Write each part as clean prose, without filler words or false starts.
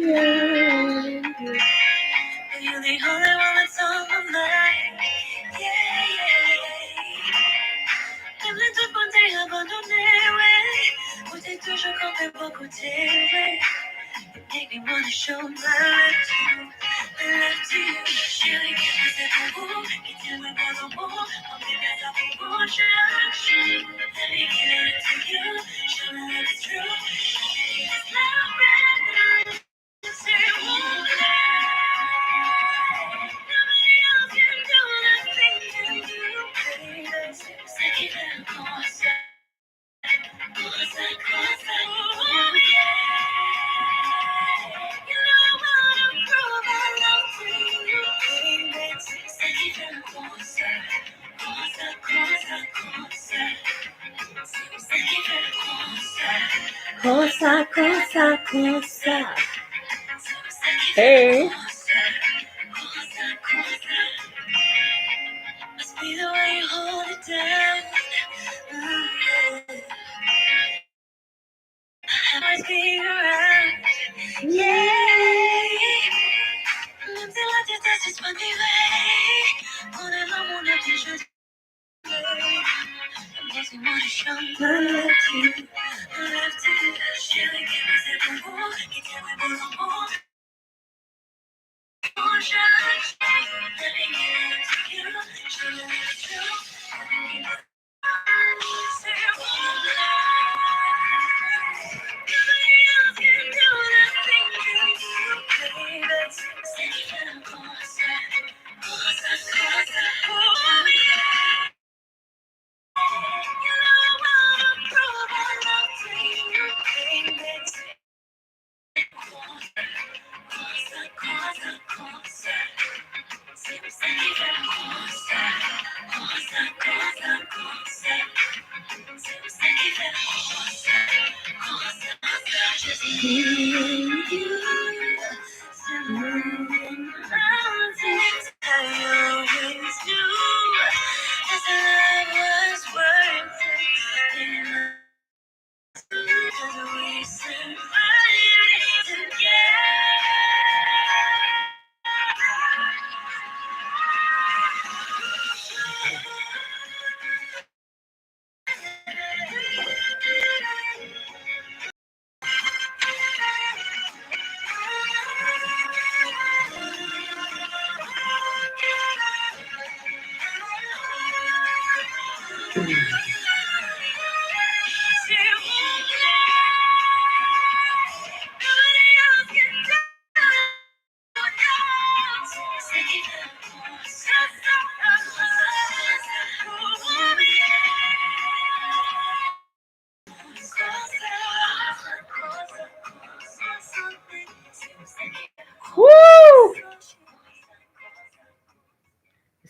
You're the only one that's on my mind. Même les deux bonnes t'es abandonné, ouais. Où t'es toujours quand t'es beau côté, ouais. You make me wanna show my love to you, my love to you. Chérie, qu'est-ce que c'est pour vous? Qui t'aime pas dans mon monde, on est bien dans mon monde, je lâche. Let me give it to you, show me that it's true. It's not bad, say won't lie. Nobody else can do the things you do, baby. C'est qui fait le concert, concert, concert, oh yeah. You know I wanna prove my love to you, baby. C'est qui fait le concert, concert, concert, concert. C'est qui fait le concert, concert, concert, concert. Hey. Must be the way you hold it down. I might be around. Yeah. Même si la tête est suspendue, on est là, mon âme, je makes me wanna show my love to you, my love to you. Chérie, qu'est-ce que c'est pour vous? Qui t'aime pas dans mon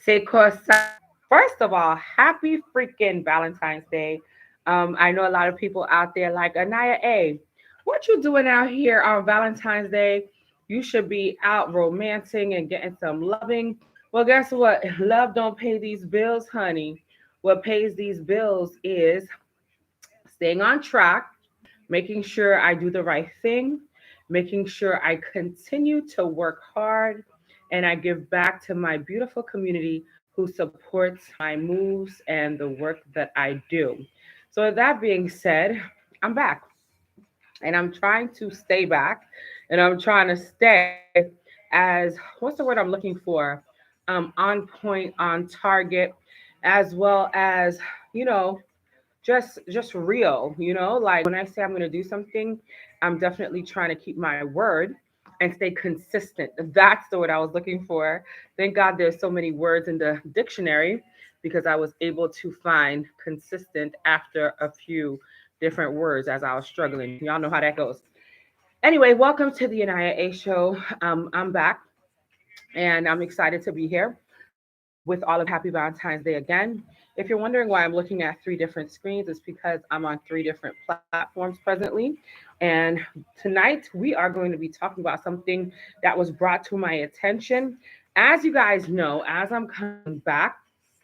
Say Corsa. First of all, happy freaking Valentine's Day. I know a lot of people out there like AniYa A. What you doing out here on Valentine's Day? You should be out romancing and getting some loving. Well, guess what? Love don't pay these bills, honey. What pays these bills is staying on track, making sure I do the right thing, making sure I continue to work hard, and I give back to my beautiful community who supports my moves and the work that I do. So, with that being said, I'm back and I'm trying to stay back and I'm trying to stay as what's the word I'm looking for? On point, on target, as well as, you know, just real, like when I say I'm going to do something, I'm definitely trying to keep my word and stay consistent. That's the word I was looking for. Thank God there's so many words in the dictionary because I was able to find consistent after a few different words as I was struggling. Y'all know how that goes. Anyway, welcome to the AniYa show. I'm back and I'm excited to be here with all of you. Happy Valentine's Day again. If you're wondering why I'm looking at three different screens, it's because I'm on three different platforms presently. And tonight we are going to be talking about something that was brought to my attention. As you guys know, as I'm coming back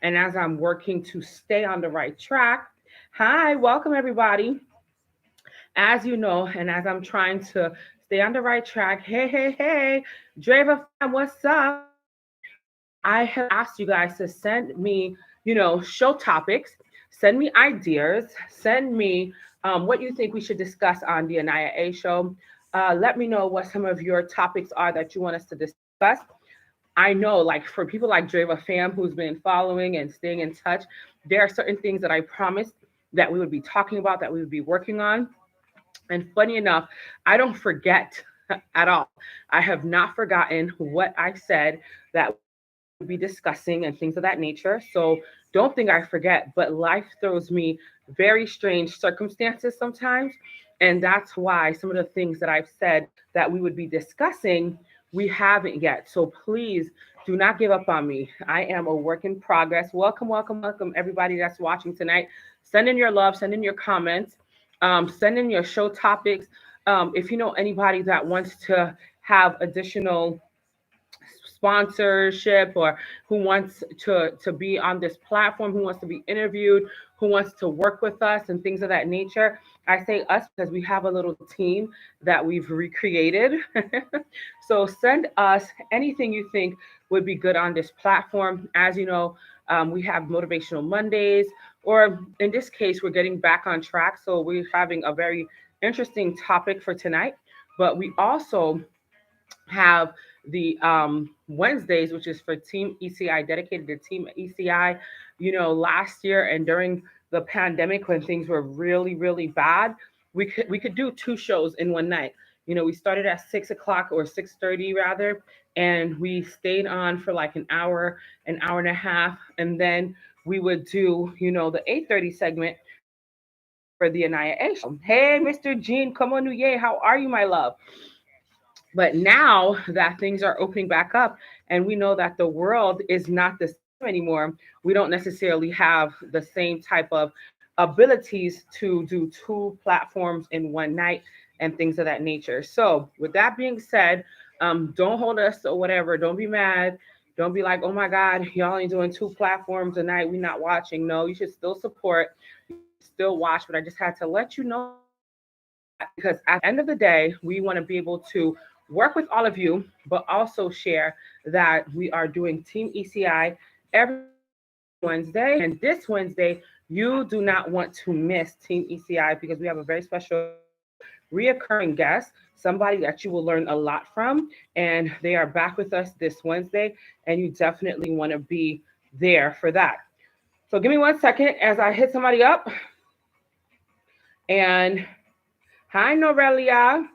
and as I'm working to stay on the right track, hi, welcome everybody. As you know, and as I'm trying to stay on the right track. Hey, hey, hey, Driver fam, what's up? I have asked you guys to send me, show topics, send me ideas, send me what you think we should discuss on the Anaya A show. Let me know what some of your topics are that you want us to discuss. I know, like for people like Drava Fam, who's been following and staying in touch, there are certain things that I promised that we would be talking about, that we would be working on. And funny enough, I don't forget at all. I have not forgotten what I said that we would be discussing and things of that nature. So don't think I forget, but life throws me very strange circumstances sometimes. And that's why some of the things that I've said that we would be discussing, we haven't yet. So please do not give up on me. I am a work in progress. Welcome, welcome, welcome, everybody that's watching tonight. Send in your love, send in your comments, send in your show topics. If you know anybody that wants to have additional sponsorship, or who wants to be on this platform, who wants to be interviewed, who wants to work with us and things of that nature. I say us because we have a little team that we've recreated. So send us anything you think would be good on this platform. As you know, we have motivational Mondays, or in this case we're getting back on track, so we're having a very interesting topic for tonight. But we also have the Wednesdays, which is for Team ECI, dedicated to Team ECI. Last year and during the pandemic, when things were really, really bad, we could do two shows in one night. We started at 6 o'clock, or 6:30 rather, and we stayed on for like an hour and a half, and then we would do the 8:30 segment for the Anaya A show. Hey, Mr. Jean, come on, Yay, how are you, my love? But now that things are opening back up, and we know that the world is not the same anymore, we don't necessarily have the same type of abilities to do two platforms in one night and things of that nature. So, with that being said, don't hold us or whatever. Don't be mad. Don't be like, oh my God, y'all ain't doing two platforms a night. We not watching. No, you should still support. You should still watch. But I just had to let you know that, because at the end of the day, we want to be able to work with all of you, but also share that we are doing Team ECI every Wednesday. And this Wednesday, you do not want to miss Team ECI, because we have a very special reoccurring guest, somebody that you will learn a lot from. And they are back with us this Wednesday, and you definitely want to be there for that. So give me 1 second as I hit somebody up. And hi, Norelia.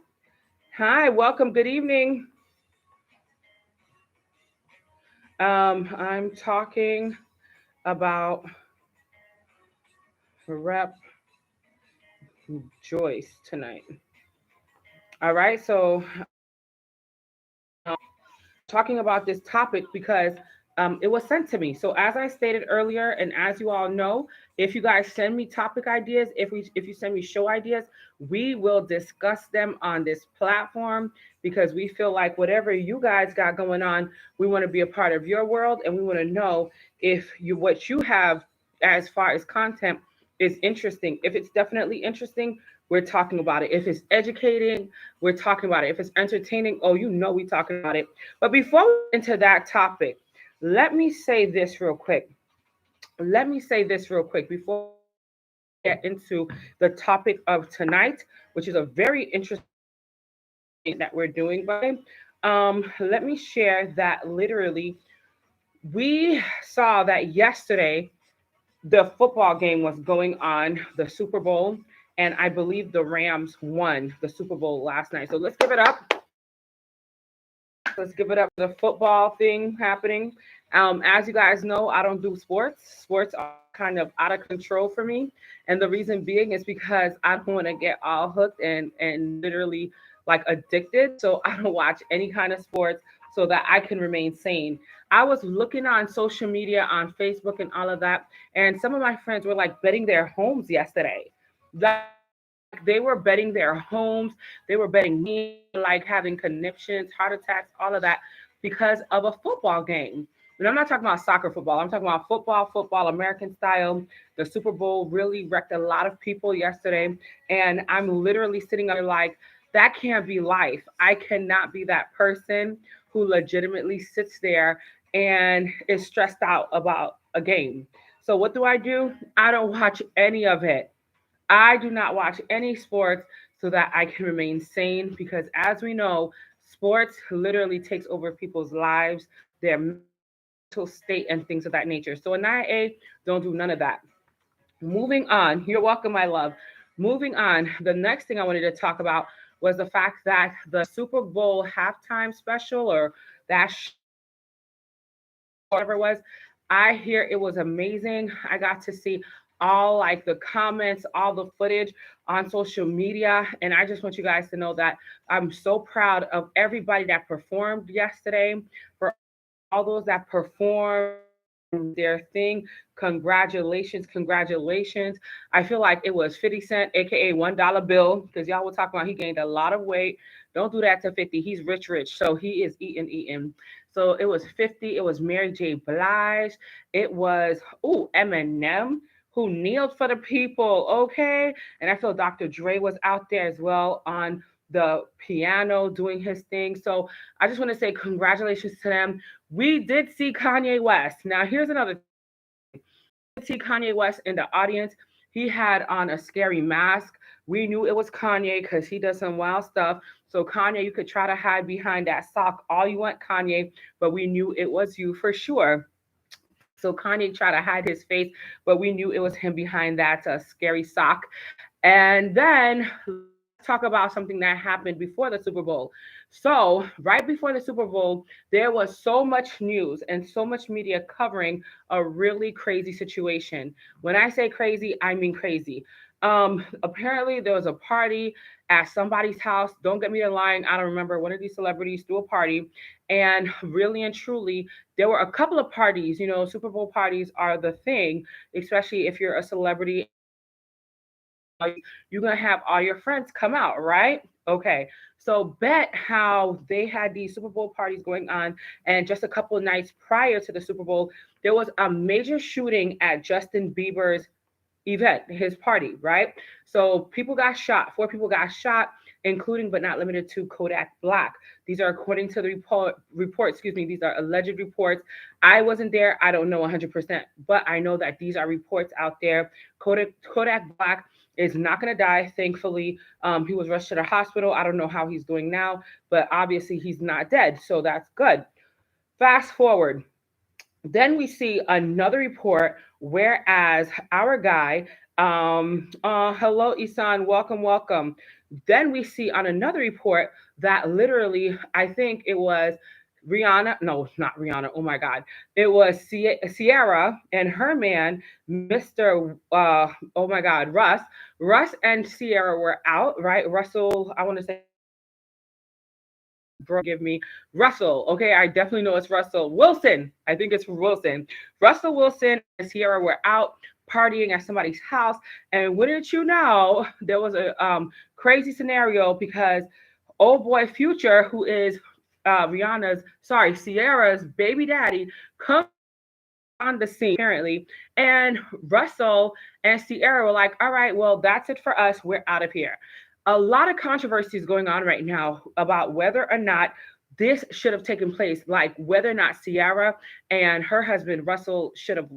Hi, welcome. Good evening. I'm talking about Rep Joyce tonight. All right, so talking about this topic because it was sent to me. So as I stated earlier, and as you all know, if you guys send me topic ideas, if you send me show ideas, we will discuss them on this platform, because we feel like whatever you guys got going on, we want to be a part of your world, and we want to know if you what you have as far as content is interesting. If it's definitely interesting, we're talking about it. If it's educating, we're talking about it. If it's entertaining, oh, we talking about it. But before we get into that topic, let me say this real quick. Let me say this real quick before we get into the topic of tonight, which is a very interesting thing that we're doing. By let me share that literally we saw that yesterday the football game was going on, the Super Bowl, and I believe the Rams won the Super Bowl last night. So let's give it up. Let's give it up for the football thing happening. As you guys know, I don't do sports. Sports are kind of out of control for me. And the reason being is because I don't want to get all hooked and literally like addicted. So I don't watch any kind of sports so that I can remain sane. I was looking on social media, on Facebook and all of that, and some of my friends were like betting their homes yesterday. Like they were betting their homes, they were betting me, like having conniptions, heart attacks, all of that because of a football game. And I'm not talking about soccer football. I'm talking about football, American style. The Super Bowl really wrecked a lot of people yesterday. And I'm literally sitting there like, That can't be life. I cannot be that person who legitimately sits there and is stressed out about a game. So what do? I don't watch any of it. I do not watch any sports so that I can remain sane because as we know, sports literally takes over people's lives, their mental state and things of that nature. So in IA, don't do none of that. Moving on, you're welcome, my love. Moving on, the next thing I wanted to talk about was the fact that the Super Bowl halftime special or that whatever it was, I hear it was amazing. I got to see all like the comments, all the footage on social media. And I just want you guys to know that I'm so proud of everybody that performed yesterday, for all those that performed their thing. Congratulations, congratulations. I feel like it was 50 Cent, aka $1 bill, because y'all were talking about he gained a lot of weight. Don't do that to 50. He's rich, rich. So he is eating. So it was 50. It was Mary J. Blige. It was Eminem who kneeled for the people. Okay. And I feel Dr. Dre was out there as well on the piano doing his thing. So I just want to say congratulations to them. We did see Kanye West. Now, here's another thing. See Kanye West in the audience. He had on a scary mask. We knew it was Kanye because he does some wild stuff. So, Kanye, you could try to hide behind that sock all you want, Kanye, but we knew it was you for sure. So Kanye tried to hide his face, but we knew it was him behind that scary sock. And then let's talk about something that happened before the Super Bowl. So, right before the Super Bowl, there was so much news and so much media covering a really crazy situation. When I say crazy, I mean crazy. Apparently, there was a party at somebody's house. Don't get me to lying. I don't remember. One of these celebrities threw a party. And really and truly, there were a couple of parties. You know, Super Bowl parties are the thing, especially if you're a celebrity. You're gonna have all your friends come out, right? Okay. So bet how they had these Super Bowl parties going on, and just a couple of nights prior to the Super Bowl, there was a major shooting at Justin Bieber's event, his party, right? So people got shot. Four people got shot, including but not limited to Kodak Black. These are according to the report. Excuse me. These are alleged reports. I wasn't there. I don't know 100%, but I know that these are reports out there. Kodak Black is not going to die. Thankfully, he was rushed to the hospital. I don't know how he's doing now, but obviously he's not dead, so that's good. Fast forward, then we see another report, whereas our guy, hello Isan, welcome, welcome. Then we see on another report that literally, I think it was Rihanna, no, not Rihanna, oh my God. It was Sierra and her man, Mr. Oh my God, Russ. Russ and Sierra were out, right? Russell, I want to say give me Russell. Okay, I definitely know it's Russell Wilson. I think it's Wilson. Russell Wilson and Sierra were out partying at somebody's house, and wouldn't you know, there was a crazy scenario because old boy Future, who is Sierra's baby daddy, comes on the scene apparently, and Russell and Sierra were like, "All right, well, that's it for us. We're out of here." A lot of controversy is going on right now about whether or not this should have taken place, like whether or not Sierra and her husband Russell should have.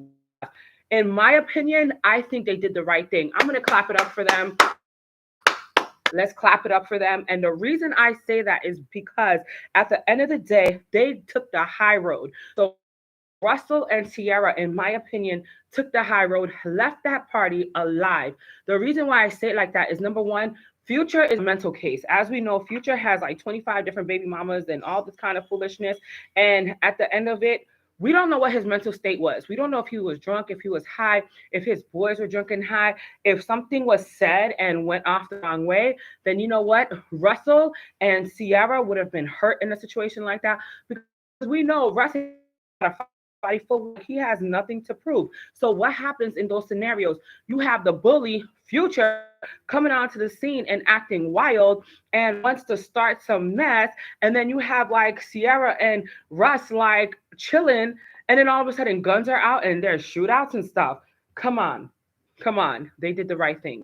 In my opinion, I think they did the right thing. I'm gonna clap it up for them. Let's clap it up for them. And the reason I say that is because at the end of the day, they took the high road. So Russell and Sierra, in my opinion, took the high road, left that party alive. The reason why I say it like that is number one, Future is a mental case. As we know, Future has like 25 different baby mamas and all this kind of foolishness. And at the end of it, we don't know what his mental state was. We don't know if he was drunk, if he was high, if his boys were drunk and high. If something was said and went off the wrong way, then you know what? Russell and Sierra would have been hurt in a situation like that because we know Russell fight for he has nothing to prove. So what happens in those scenarios? You have the bully Future coming onto the scene and acting wild and wants to start some mess, and then you have like Sierra and Russ like chilling, and then all of a sudden guns are out and there's shootouts and stuff. Come on, come on, they did the right thing.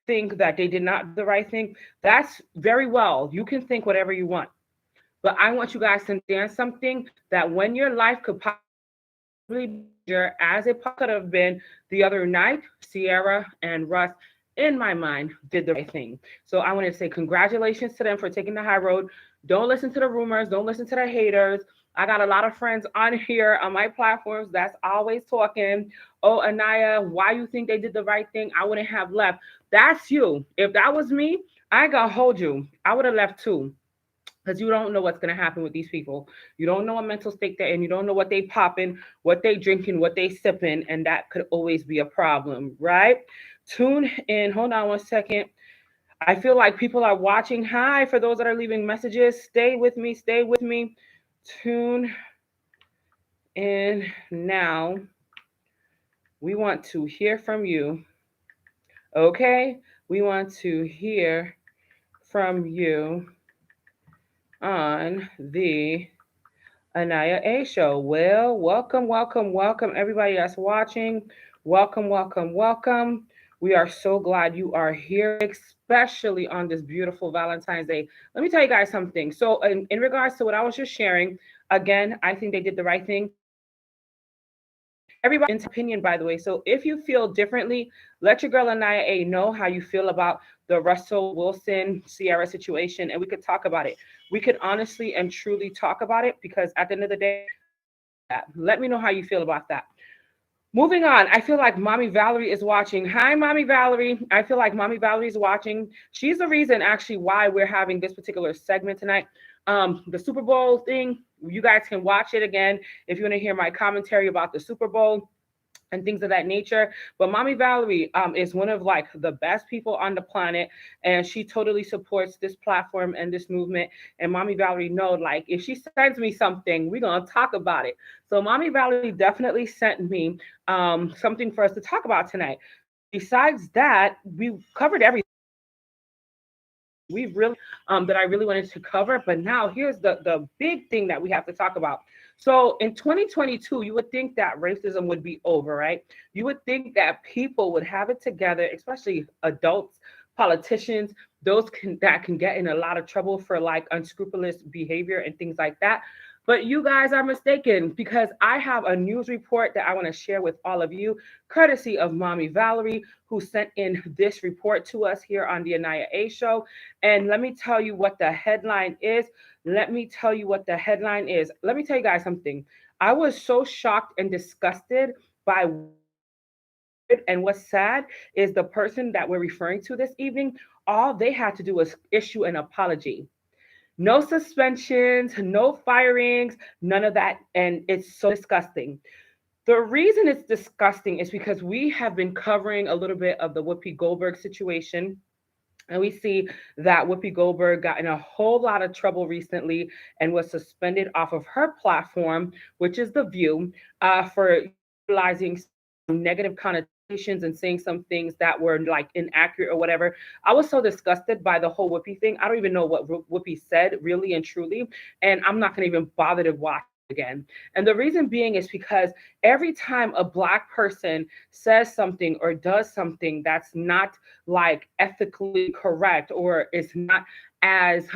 think that they did not do the right thing, that's very well. You can think whatever you want. But I want you guys to understand something, that when your life could possibly be in danger, as it possibly could have been the other night, Sierra and Russ, in my mind, did the right thing. So I want to say congratulations to them for taking the high road. Don't listen to the rumors. Don't listen to the haters. I got a lot of friends on here on my platforms that's always talking. Oh, AniYa, why you think they did the right thing? I wouldn't have left. That's you. If that was me, I ain't gonna hold you. I would have left too, because you don't know what's going to happen with these people. You don't know what mental state they're in. You don't know what they popping, what they drinking, what they sipping, and that could always be a problem, right? Tune in. Hold on one second. I feel like people are watching. Hi, for those that are leaving messages, stay with me. Stay with me. Tune in now. We want to hear from you. Okay? We want to hear from you on the AniYa A Show. Well, welcome, welcome, welcome, everybody that's watching. Welcome, welcome, welcome. We are so glad you are here, especially on this beautiful Valentine's Day. Let me tell you guys something. So, in regards to what I was just sharing, again, I think they did the right thing. Everybody opinion, by the way. So if you feel differently, let your girl AniYa A know how you feel about the Russell Wilson Sierra situation, and we could talk about it. We could honestly and truly talk about it, because at the end of the day, I believe that. Let me know how you feel about that. Moving on, I feel like Mommy Valerie is watching. Hi, Mommy Valerie. I feel like Mommy Valerie is watching. She's the reason actually why we're having this particular segment tonight. The Super Bowl thing, you guys can watch it again if you want to hear my commentary about the Super Bowl and things of that nature. But Mommy Valerie is one of like the best people on the planet, and she totally supports this platform and this movement. And Mommy Valerie know, like, if she sends me something, we're gonna talk about it. So Mommy Valerie definitely sent me something for us to talk about tonight. Besides that, we covered everything. We really that I really wanted to cover. But now here's the big thing that we have to talk about. So in 2022, you would think that racism would be over, right? You would think that people would have it together, especially adults, politicians, those that can get in a lot of trouble for like unscrupulous behavior and things like that. But you guys are mistaken, because I have a news report that I want to share with all of you, courtesy of Mommy Valerie, who sent in this report to us here on the AniYa A Show. And let me tell you what the headline is. Let me tell you what the headline is. Let me tell you guys something. I was so shocked and disgusted by what transpired. And what's sad is the person that we're referring to this evening, all they had to do was issue an apology. No suspensions, no firings, none of that. And it's so disgusting. The reason it's disgusting is because we have been covering a little bit of the Whoopi Goldberg situation, and we see that Whoopi Goldberg got in a whole lot of trouble recently and was suspended off of her platform, which is The View, for utilizing some negative connotations and saying some things that were like inaccurate or whatever. I was so disgusted by the whole Whoopi thing. I don't even know what Whoopi said, really and truly. And I'm not going to even bother to watch it again. And the reason being is because every time a Black person says something or does something that's not like ethically correct, or is not as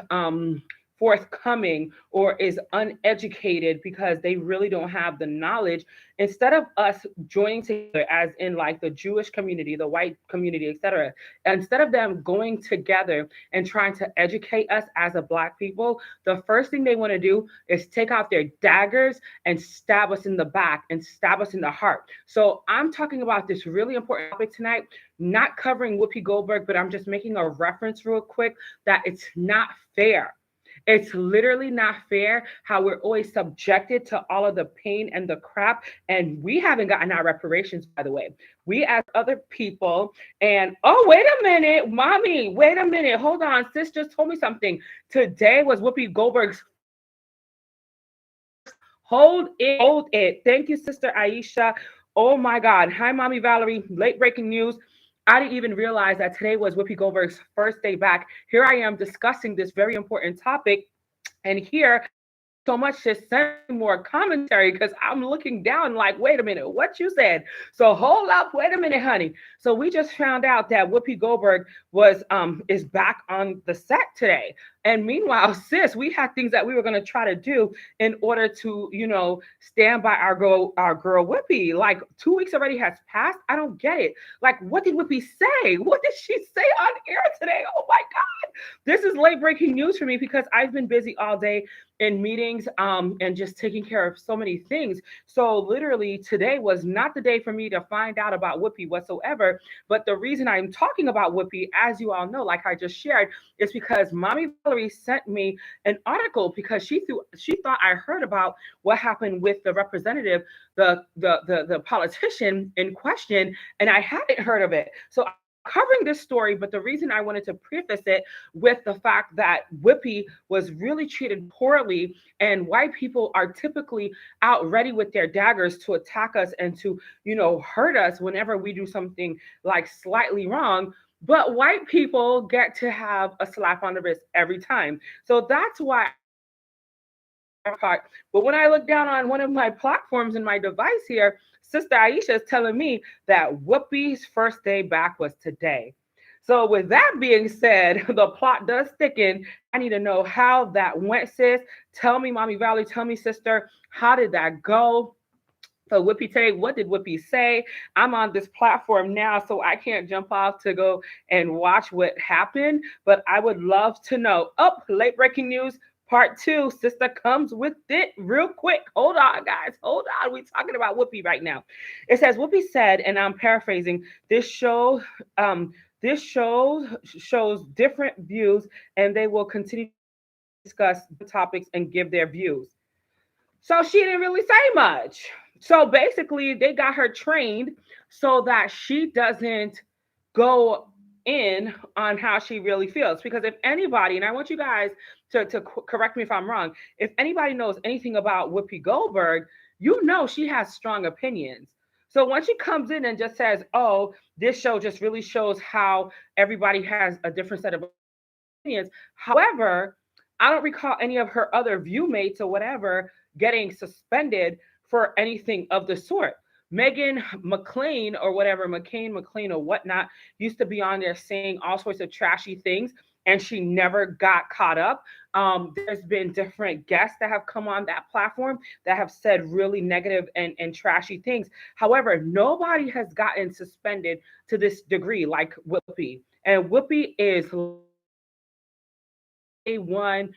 forthcoming, or is uneducated because they really don't have the knowledge, instead of us joining together, as in like the Jewish community, the white community, etc., instead of them going together and trying to educate us as a Black people, the first thing they want to do is take out their daggers and stab us in the back and stab us in the heart. So I'm talking about this really important topic tonight, not covering Whoopi Goldberg, but I'm just making a reference real quick that it's not fair. It's literally not fair how we're always subjected to all of the pain and the crap. And we haven't gotten our reparations, by the way. We, as other people, and oh, wait a minute, Mommy, wait a minute, hold on. Sis just told me something. Today was Whoopi Goldberg's first. Hold it, hold it. Thank you, Sister Aisha. Oh my God. Hi, Mommy Valerie. Late breaking news. I didn't even realize that today was Whoopi Goldberg's first day back. Here I am discussing this very important topic. And here so much to send me more commentary because I'm looking down like, wait a minute, what you said? So hold up, wait a minute, honey. So we just found out that Whoopi Goldberg was is back on the set today. And meanwhile, sis, we had things that we were gonna try to do in order to, stand by our girl Whoopi. Like 2 weeks already has passed. I don't get it. Like, what did Whoopi say? What did she say on air today? Oh my God. This is late breaking news for me because I've been busy all day in meetings and just taking care of so many things. So literally today was not the day for me to find out about Whoopi whatsoever. But the reason I'm talking about Whoopi, as you all know, like I just shared, is because Mommy Valerie sent me an article because she thought I heard about what happened with the representative, the politician in question, and I hadn't heard of it. So I'm covering this story, but the reason I wanted to preface it with the fact that Whoopi was really treated poorly, and white people are typically out ready with their daggers to attack us and to, hurt us whenever we do something like slightly wrong. But white people get to have a slap on the wrist every time. So that's why part. But when I look down on one of my platforms in my device here, Sister Aisha is telling me that Whoopi's first day back was today. So with that being said, the plot does thicken. I need to know how that went, sis. Tell me, Mommy Valley, tell me, sister, how did that go? So Whoopi today, what did Whoopi say? I'm on this platform now, so I can't jump off to go and watch what happened. But I would love to know. Up, late breaking news. Part two, sister comes with it real quick. Hold on, guys. Hold on. We're talking about Whoopi right now. It says Whoopi said, and I'm paraphrasing, um, this show shows different views, and they will continue to discuss the topics and give their views. So she didn't really say much. So basically, they got her trained so that she doesn't go in on how she really feels. Because if anybody, and I want you guys to correct me if I'm wrong, if anybody knows anything about Whoopi Goldberg, you know she has strong opinions. So when she comes in and just says, oh, this show just really shows how everybody has a different set of opinions. However, I don't recall any of her other viewmates or whatever getting suspended for anything of the sort. Megan McLean or whatever, McLean or whatnot, used to be on there saying all sorts of trashy things, and she never got caught up. There's been different guests that have come on that platform that have said really negative and trashy things. However, nobody has gotten suspended to this degree like Whoopi. And Whoopi is one.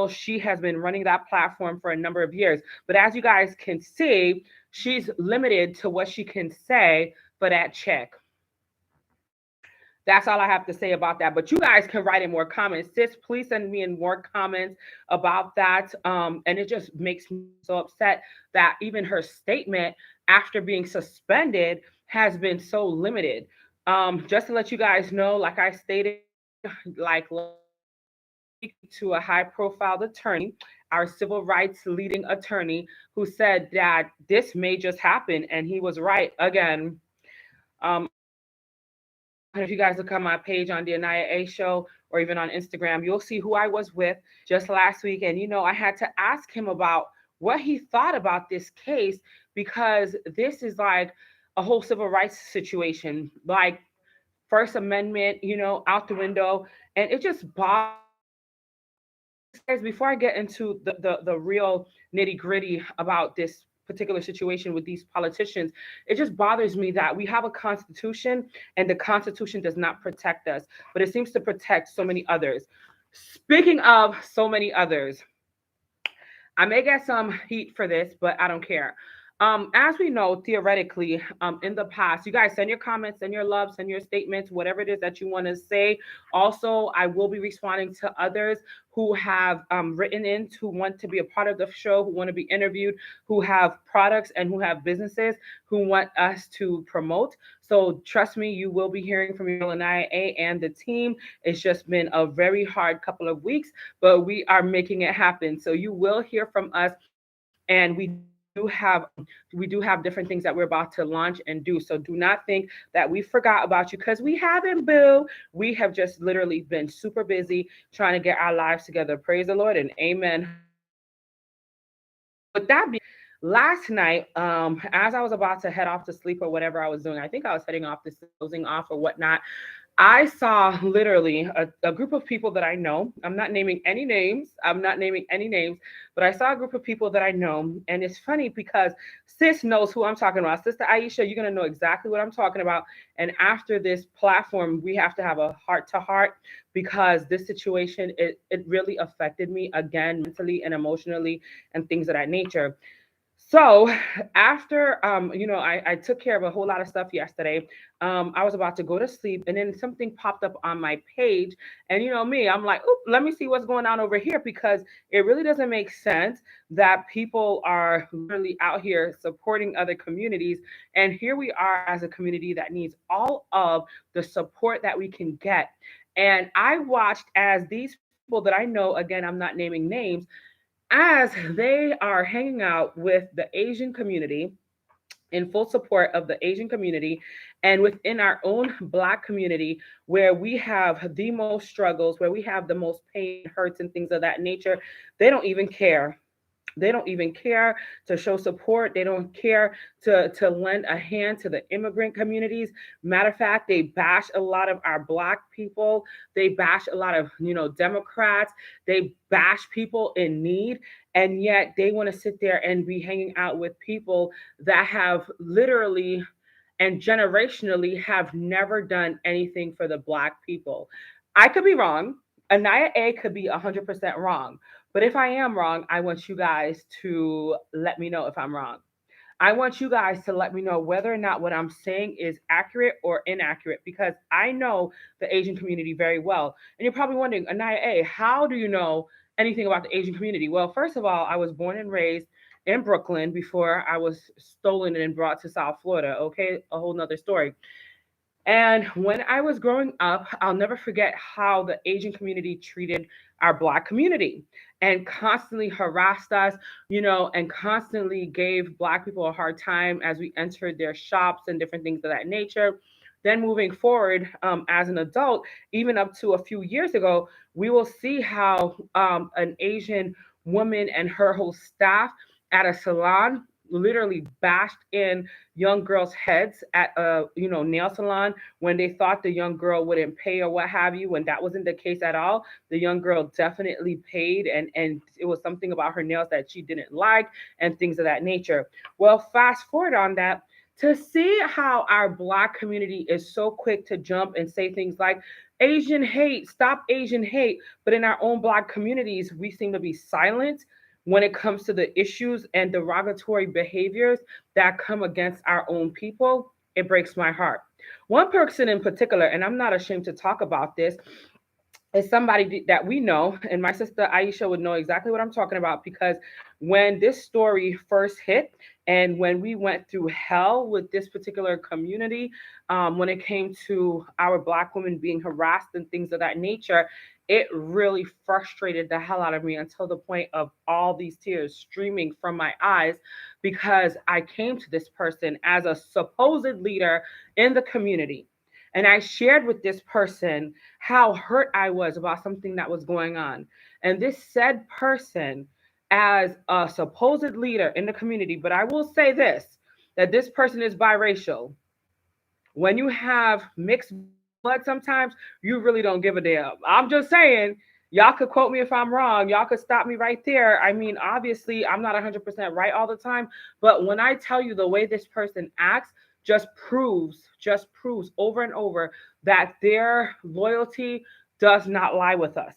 She has been running that platform for a number of years. But as you guys can see, she's limited to what she can say for that check. That's all I have to say about that. But you guys can write in more comments. Sis, please send me in more comments about that. And it just makes me so upset that even her statement after being suspended has been so limited. Just to let you guys know, like I stated, like to a high profile attorney, our civil rights leading attorney, who said that this may just happen. And he was right again. If you guys look on my page on the AniYa show or even on Instagram, you'll see who I was with just last week. And, I had to ask him about what he thought about this case because this is like a whole civil rights situation, like First Amendment, out the window. And it just bothers guys, before I get into the real nitty gritty about this particular situation with these politicians, it just bothers me that we have a constitution and the constitution does not protect us, but it seems to protect so many others. Speaking of so many others, I may get some heat for this, but I don't care. As we know, theoretically, in the past, you guys send your comments, send your love, send your statements, whatever it is that you want to say. Also, I will be responding to others who have written in, who want to be a part of the show, who want to be interviewed, who have products and who have businesses who want us to promote. So trust me, you will be hearing from your AniYa and the team. It's just been a very hard couple of weeks, but we are making it happen. So you will hear from us, and we do have different things that we're about to launch and do. So do not think that we forgot about you because we haven't, boo. We have just literally been super busy trying to get our lives together. Praise the Lord and amen. with that being, last night, as I was about to head off to sleep or whatever I was doing, I think I was heading off to dozing off or whatnot. I saw literally a group of people that I know. I'm not naming any names. I'm not naming any names, but I saw a group of people that I know. And it's funny because sis knows who I'm talking about. Sister Aisha, you're going to know exactly what I'm talking about. And after this platform, we have to have a heart to heart because this situation, it really affected me again, mentally and emotionally and things of that nature. So after I took care of a whole lot of stuff yesterday. I was about to go to sleep and then something popped up on my page. And you know me, I'm like, oop, let me see what's going on over here because it really doesn't make sense that people are literally out here supporting other communities. And here we are as a community that needs all of the support that we can get. And I watched as these people that I know, again, I'm not naming names, as they are hanging out with the Asian community in full support of the Asian community and within our own Black community, where we have the most struggles, where we have the most pain and hurts and things of that nature, they don't even care. They don't even care to show support. They don't care to lend a hand to the immigrant communities. Matter of fact, they bash a lot of our Black people. They bash a lot of, Democrats. They bash people in need. And yet they want to sit there and be hanging out with people that have literally and generationally have never done anything for the Black people. I could be wrong. Anaya A could be 100% wrong. But if I am wrong, I want you guys to let me know if I'm wrong. I want you guys to let me know whether or not what I'm saying is accurate or inaccurate because I know the Asian community very well. And you're probably wondering, Anaya A, how do you know anything about the Asian community? Well, first of all, I was born and raised in Brooklyn before I was stolen and brought to South Florida. Okay, a whole nother story. And when I was growing up, I'll never forget how the Asian community treated our Black community and constantly harassed us, and constantly gave Black people a hard time as we entered their shops and different things of that nature. Then moving forward as an adult, even up to a few years ago, we will see how an Asian woman and her whole staff at a salon literally bashed in young girls' heads at a nail salon when they thought the young girl wouldn't pay or what have you, when that wasn't the case at all. The young girl definitely paid, and it was something about her nails that she didn't like and things of that nature. Well, fast forward on that to see how our Black community is so quick to jump and say things like Asian hate, stop Asian hate, but in our own Black communities we seem to be silent when it comes to the issues and derogatory behaviors that come against our own people. It breaks my heart. One person in particular, and I'm not ashamed to talk about this, is somebody that we know, and my sister Aisha would know exactly what I'm talking about because when this story first hit, and when we went through hell with this particular community, when it came to our Black women being harassed and things of that nature, it really frustrated the hell out of me until the point of all these tears streaming from my eyes because I came to this person as a supposed leader in the community. And I shared with this person how hurt I was about something that was going on. And this said person, as a supposed leader in the community, but I will say this, that this person is biracial. When you have mixed blood, sometimes you really don't give a damn. I'm just saying, y'all could quote me if I'm wrong. Y'all could stop me right there. I mean, obviously, I'm not 100% right all the time, but when I tell you the way this person acts, just proves over and over that their loyalty does not lie with us.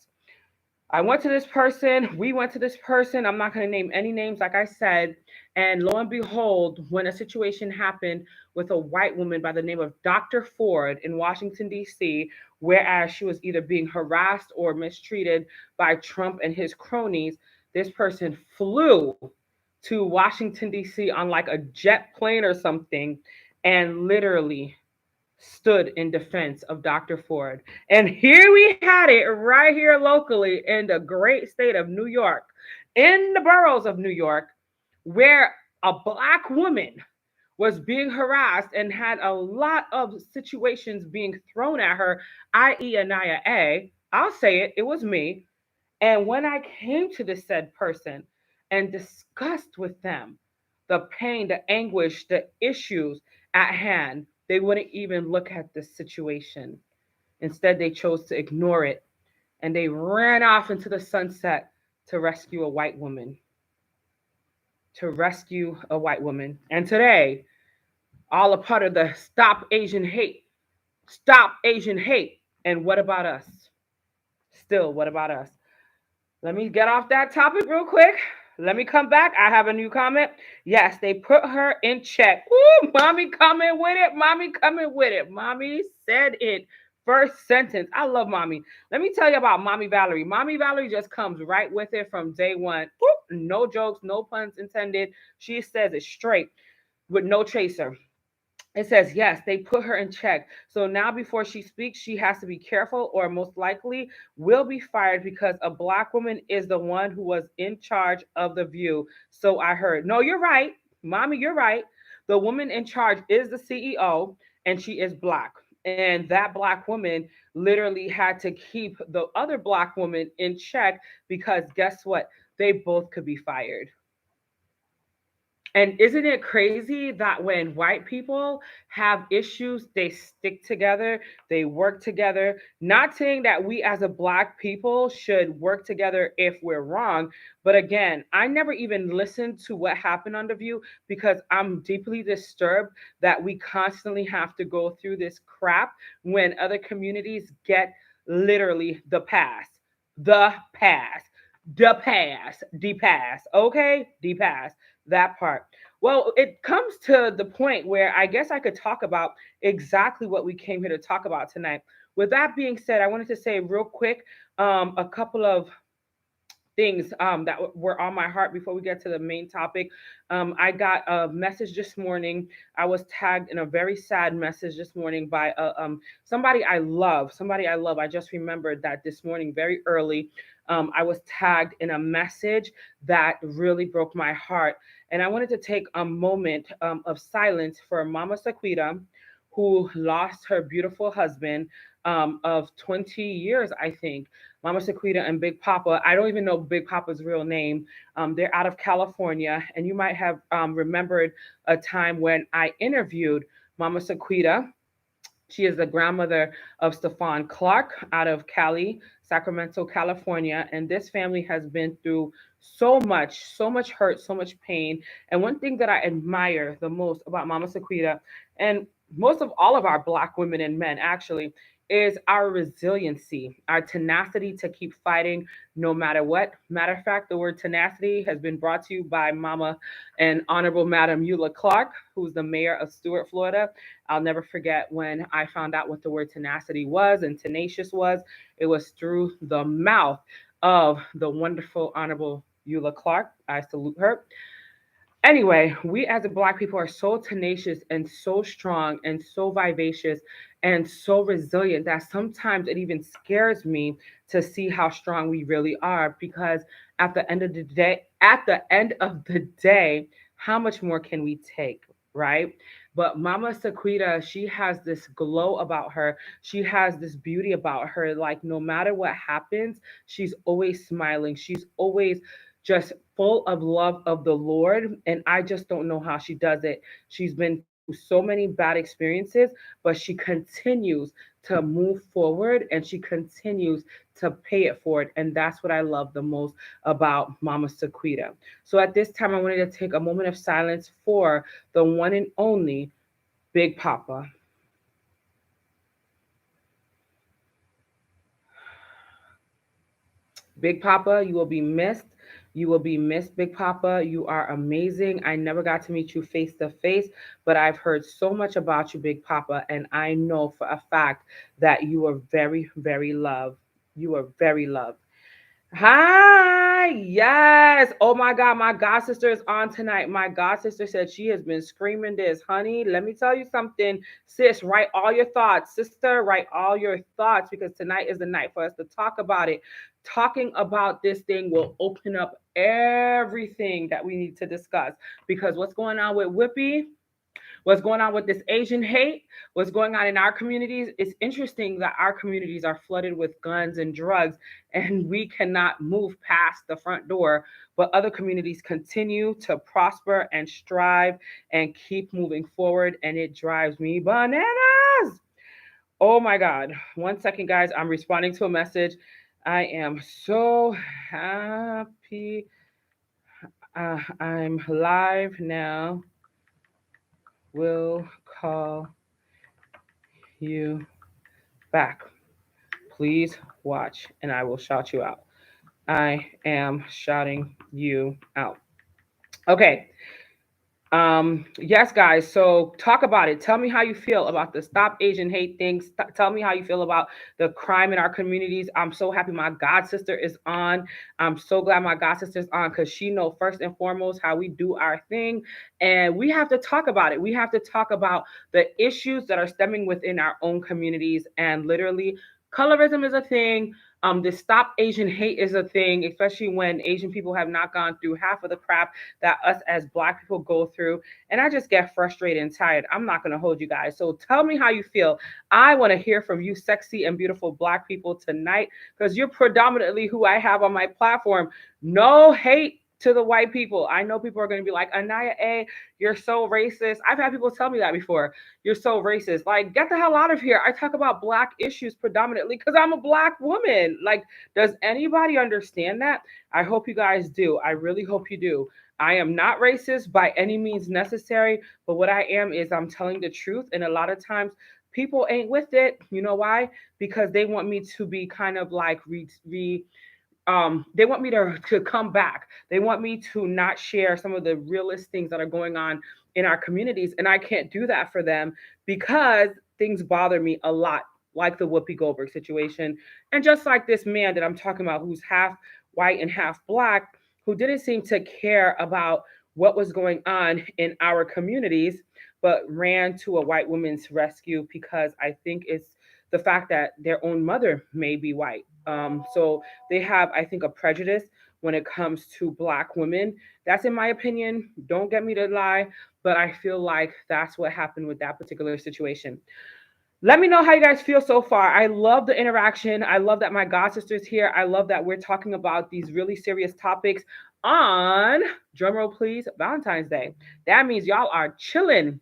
I went to this person, we went to this person. I'm not going to name any names, like I said. And lo and behold, when a situation happened with a white woman by the name of Dr. Ford in Washington, D.C., whereas she was either being harassed or mistreated by Trump and his cronies, this person flew to Washington, D.C. on like a jet plane or something and literally stood in defense of Dr. Ford. And here we had it right here locally in the great state of New York, in the boroughs of New York, where a Black woman was being harassed and had a lot of situations being thrown at her, i.e., Anaya A. I'll say it, it was me. And when I came to this said person and discussed with them the pain, the anguish, the issues at hand, they wouldn't even look at the situation. Instead, they chose to ignore it and they ran off into the sunset to rescue a white woman. To rescue a white woman. And today, all a part of the Stop Asian Hate. Stop Asian Hate. And what about us? Still, what about us? Let me get off that topic real quick. Let me come back. I have a new comment. Yes, they put her in check. Woo, mommy coming with it. Mommy coming with it. Mommy said it. First sentence. I love mommy. Let me tell you about mommy Valerie. Mommy Valerie just comes right with it from day one. Woo, no jokes, no puns intended. She says it straight with no chaser. It says, yes, they put her in check. So now, before she speaks, she has to be careful, or most likely will be fired because a black woman is the one who was in charge of the view. So I heard, no, you're right. Mommy, you're right. The woman in charge is the CEO, and she is black. And that black woman literally had to keep the other black woman in check because guess what? They both could be fired. And isn't it crazy that when white people have issues, they stick together, they work together? Not saying that we as a black people should work together if we're wrong, but again, I never even listened to what happened on The View because I'm deeply disturbed that we constantly have to go through this crap when other communities get literally the pass. The pass. The pass. Okay? The pass, that part. Well, it comes to the point where I guess I could talk about exactly what we came here to talk about tonight. With that being said, I wanted to say real quick a couple of things that were on my heart before we get to the main topic. I got a message this morning. I was tagged in a very sad message this morning by somebody I love. Somebody I love. I just remembered that this morning, very early. I was tagged in a message that really broke my heart. And I wanted to take a moment of silence for Mama Sequita, who lost her beautiful husband of 20 years, I think. Mama Sequita and Big Papa. I don't even know Big Papa's real name. They're out of California. And you might have remembered a time when I interviewed Mama Sequita. She is the grandmother of Stephon Clark out of Cali, Sacramento, California. And this family has been through so much hurt, so much pain. And one thing that I admire the most about Mama Sequita, and most of all of our Black women and men actually, is our resiliency, our tenacity to keep fighting no matter what. Matter of fact, the word tenacity has been brought to you by Mama and Honorable Madam Eula Clark, who's the mayor of Stuart, Florida. I'll never forget when I found out what the word tenacity was and tenacious was. It was through the mouth of the wonderful Honorable Eula Clark. I salute her. Anyway, we as a black people are so tenacious and so strong and so vivacious and so resilient that sometimes it even scares me to see how strong we really are because at the end of the day, how much more can we take, right? But Mama Sequita, she has this glow about her. She has this beauty about her. Like no matter what happens, she's always smiling. She's always just full of love of the Lord. And I just don't know how she does it. She's been through so many bad experiences, but she continues to move forward and she continues to pay it forward. And that's what I love the most about Mama Sequita. So at this time, I wanted to take a moment of silence for the one and only Big Papa. Big Papa, you will be missed. You will be missed, Big Papa. You are amazing. I never got to meet you face to face, but I've heard so much about you, Big Papa, and I know for a fact that you are very, very loved. You are very loved. Hi, yes. Oh my God, my god sister is on tonight. My god sister said she has been screaming this, honey. Let me tell you something, sis. Write all your thoughts, sister. Write all your thoughts because tonight is the night for us to talk about it. Talking about this thing will open up everything that we need to discuss because what's going on with Whippy? What's going on with this Asian hate? What's going on in our communities? It's interesting that our communities are flooded with guns and drugs, and we cannot move past the front door, but other communities continue to prosper and strive and keep moving forward, and it drives me bananas. Oh my God. 1 second, guys. I'm responding to a message. I am so happy. I'm live now. Will call you back. Please watch, and I will shout you out. I am shouting you out. Okay. Yes, guys. So talk about it. Tell me how you feel about the Stop Asian Hate things. Tell me how you feel about the crime in our communities. I'm so happy my god sister is on. I'm so glad my god sister's on because she know first and foremost how we do our thing, and we have to talk about it. We have to talk about the issues that are stemming within our own communities, and literally, colorism is a thing. The Stop Asian Hate is a thing, especially when Asian people have not gone through half of the crap that us as Black people go through. And I just get frustrated and tired. I'm not going to hold you guys. So tell me how you feel. I want to hear from you, sexy and beautiful Black people, tonight, because you're predominantly who I have on my platform. No hate to the white people. I know people are going to be like, AniYa A, you're so racist. I've had people tell me that before. You're so racist. Like, get the hell out of here. I talk about Black issues predominantly because I'm a Black woman. Like, does anybody understand that? I hope you guys do. I really hope you do. I am not racist by any means necessary, but what I am is I'm telling the truth. And a lot of times people ain't with it. You know why? Because they want me to be kind of like they want me to come back. They want me to not share some of the realest things that are going on in our communities. And I can't do that for them because things bother me a lot, like the Whoopi Goldberg situation. And just like this man that I'm talking about, who's half white and half Black, who didn't seem to care about what was going on in our communities, but ran to a white woman's rescue because I think it's the fact that their own mother may be white. So they have, I think, a prejudice when it comes to Black women. That's in my opinion. Don't get me to lie, but I feel like that's what happened with that particular situation. Let me know how you guys feel so far. I love the interaction. I love that my god sister's here. I love that we're talking about these really serious topics on, drumroll please, Valentine's Day. That means y'all are chilling.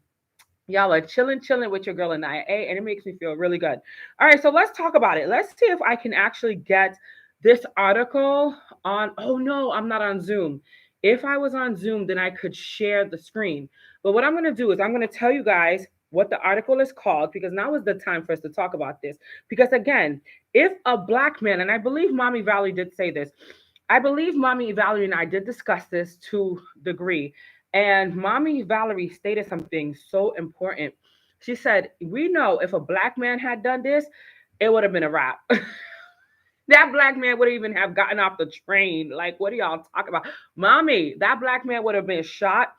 Y'all are chilling with your girl AniYa A, and it makes me feel really good. All right, so let's talk about it. Let's see if I can actually get this article on. Oh no, I'm not on Zoom. If I was on Zoom, then I could share the screen. But what I'm going to do is I'm going to tell you guys what the article is called because now is the time for us to talk about this. Because again, if a Black man, and I believe Mommy Valerie did say this, I believe Mommy Valerie and I did discuss this to degree. And Mommy Valerie stated something so important. She said, we know if a Black man had done this, it would have been a wrap. That Black man would even have gotten off the train. Like, what are y'all talking about? Mommy, that Black man would have been shot.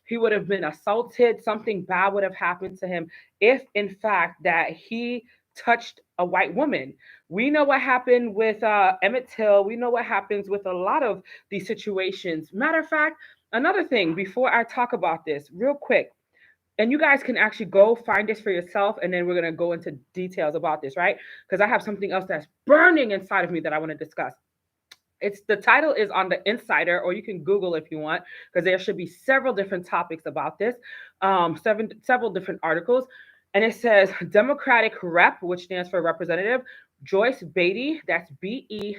He would have been assaulted. Something bad would have happened to him if, in fact, that he touched a white woman. We know what happened with Emmett Till. We know what happens with a lot of these situations. Matter of fact, another thing before I talk about this, real quick, and you guys can actually go find this for yourself, and then we're going to go into details about this, right? Because I have something else that's burning inside of me that I want to discuss. It's the title is on the Insider, or you can Google if you want, because there should be several different topics about this, several different articles, and it says Democratic Rep, which stands for Representative Joyce Beatty, that's Beatty,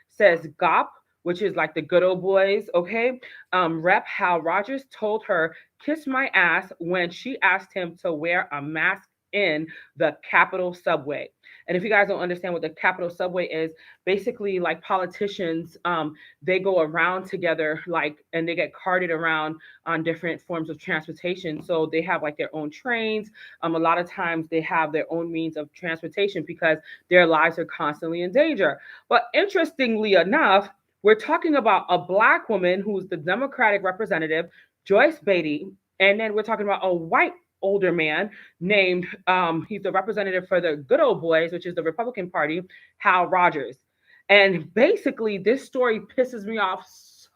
says GOP, which is like the good old boys, okay? Rep Hal Rogers told her kiss my ass when she asked him to wear a mask in the Capitol subway. And if you guys don't understand what the Capitol subway is, basically like politicians, they go around together, like, and they get carted around on different forms of transportation. So they have like their own trains. A lot of times they have their own means of transportation because their lives are constantly in danger. But interestingly enough, we're talking about a Black woman who's the Democratic representative, Joyce Beatty, and then we're talking about a white older man named he's the representative for the good old boys, which is the Republican Party, Hal Rogers. And basically this story pisses me off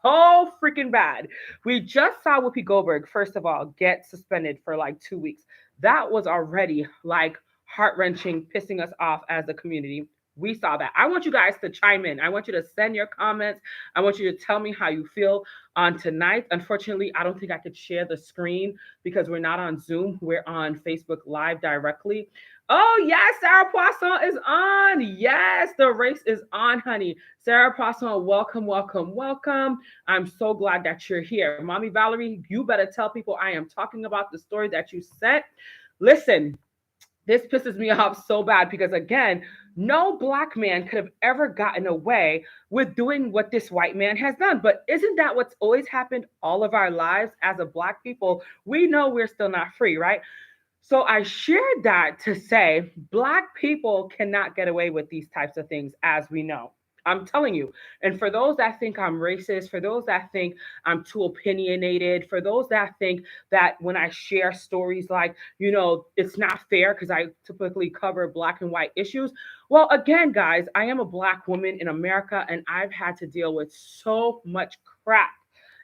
so freaking bad. We just saw Whoopi Goldberg, first of all, get suspended for like 2 weeks. That was already like heart wrenching, pissing us off as a community. We saw that. I want you guys to chime in. I want you to send your comments. I want you to tell me how you feel on tonight. Unfortunately, I don't think I could share the screen because we're not on Zoom. We're on Facebook Live directly. Oh, yes, Sarah Poisson is on. Yes, the race is on, honey. Sarah Poisson, welcome, welcome, welcome. I'm so glad that you're here. Mommy Valerie, you better tell people I am talking about the story that you sent. Listen, this pisses me off so bad because, again, no black man could have ever gotten away with doing what this white man has done. But isn't that what's always happened all of our lives as a black people? We know we're still not free, right? So I shared that to say black people cannot get away with these types of things, as we know. I'm telling you. And for those that think I'm racist, for those that think I'm too opinionated, for those that think that when I share stories like, it's not fair because I typically cover black and white issues. Well, again, guys, I am a black woman in America and I've had to deal with so much crap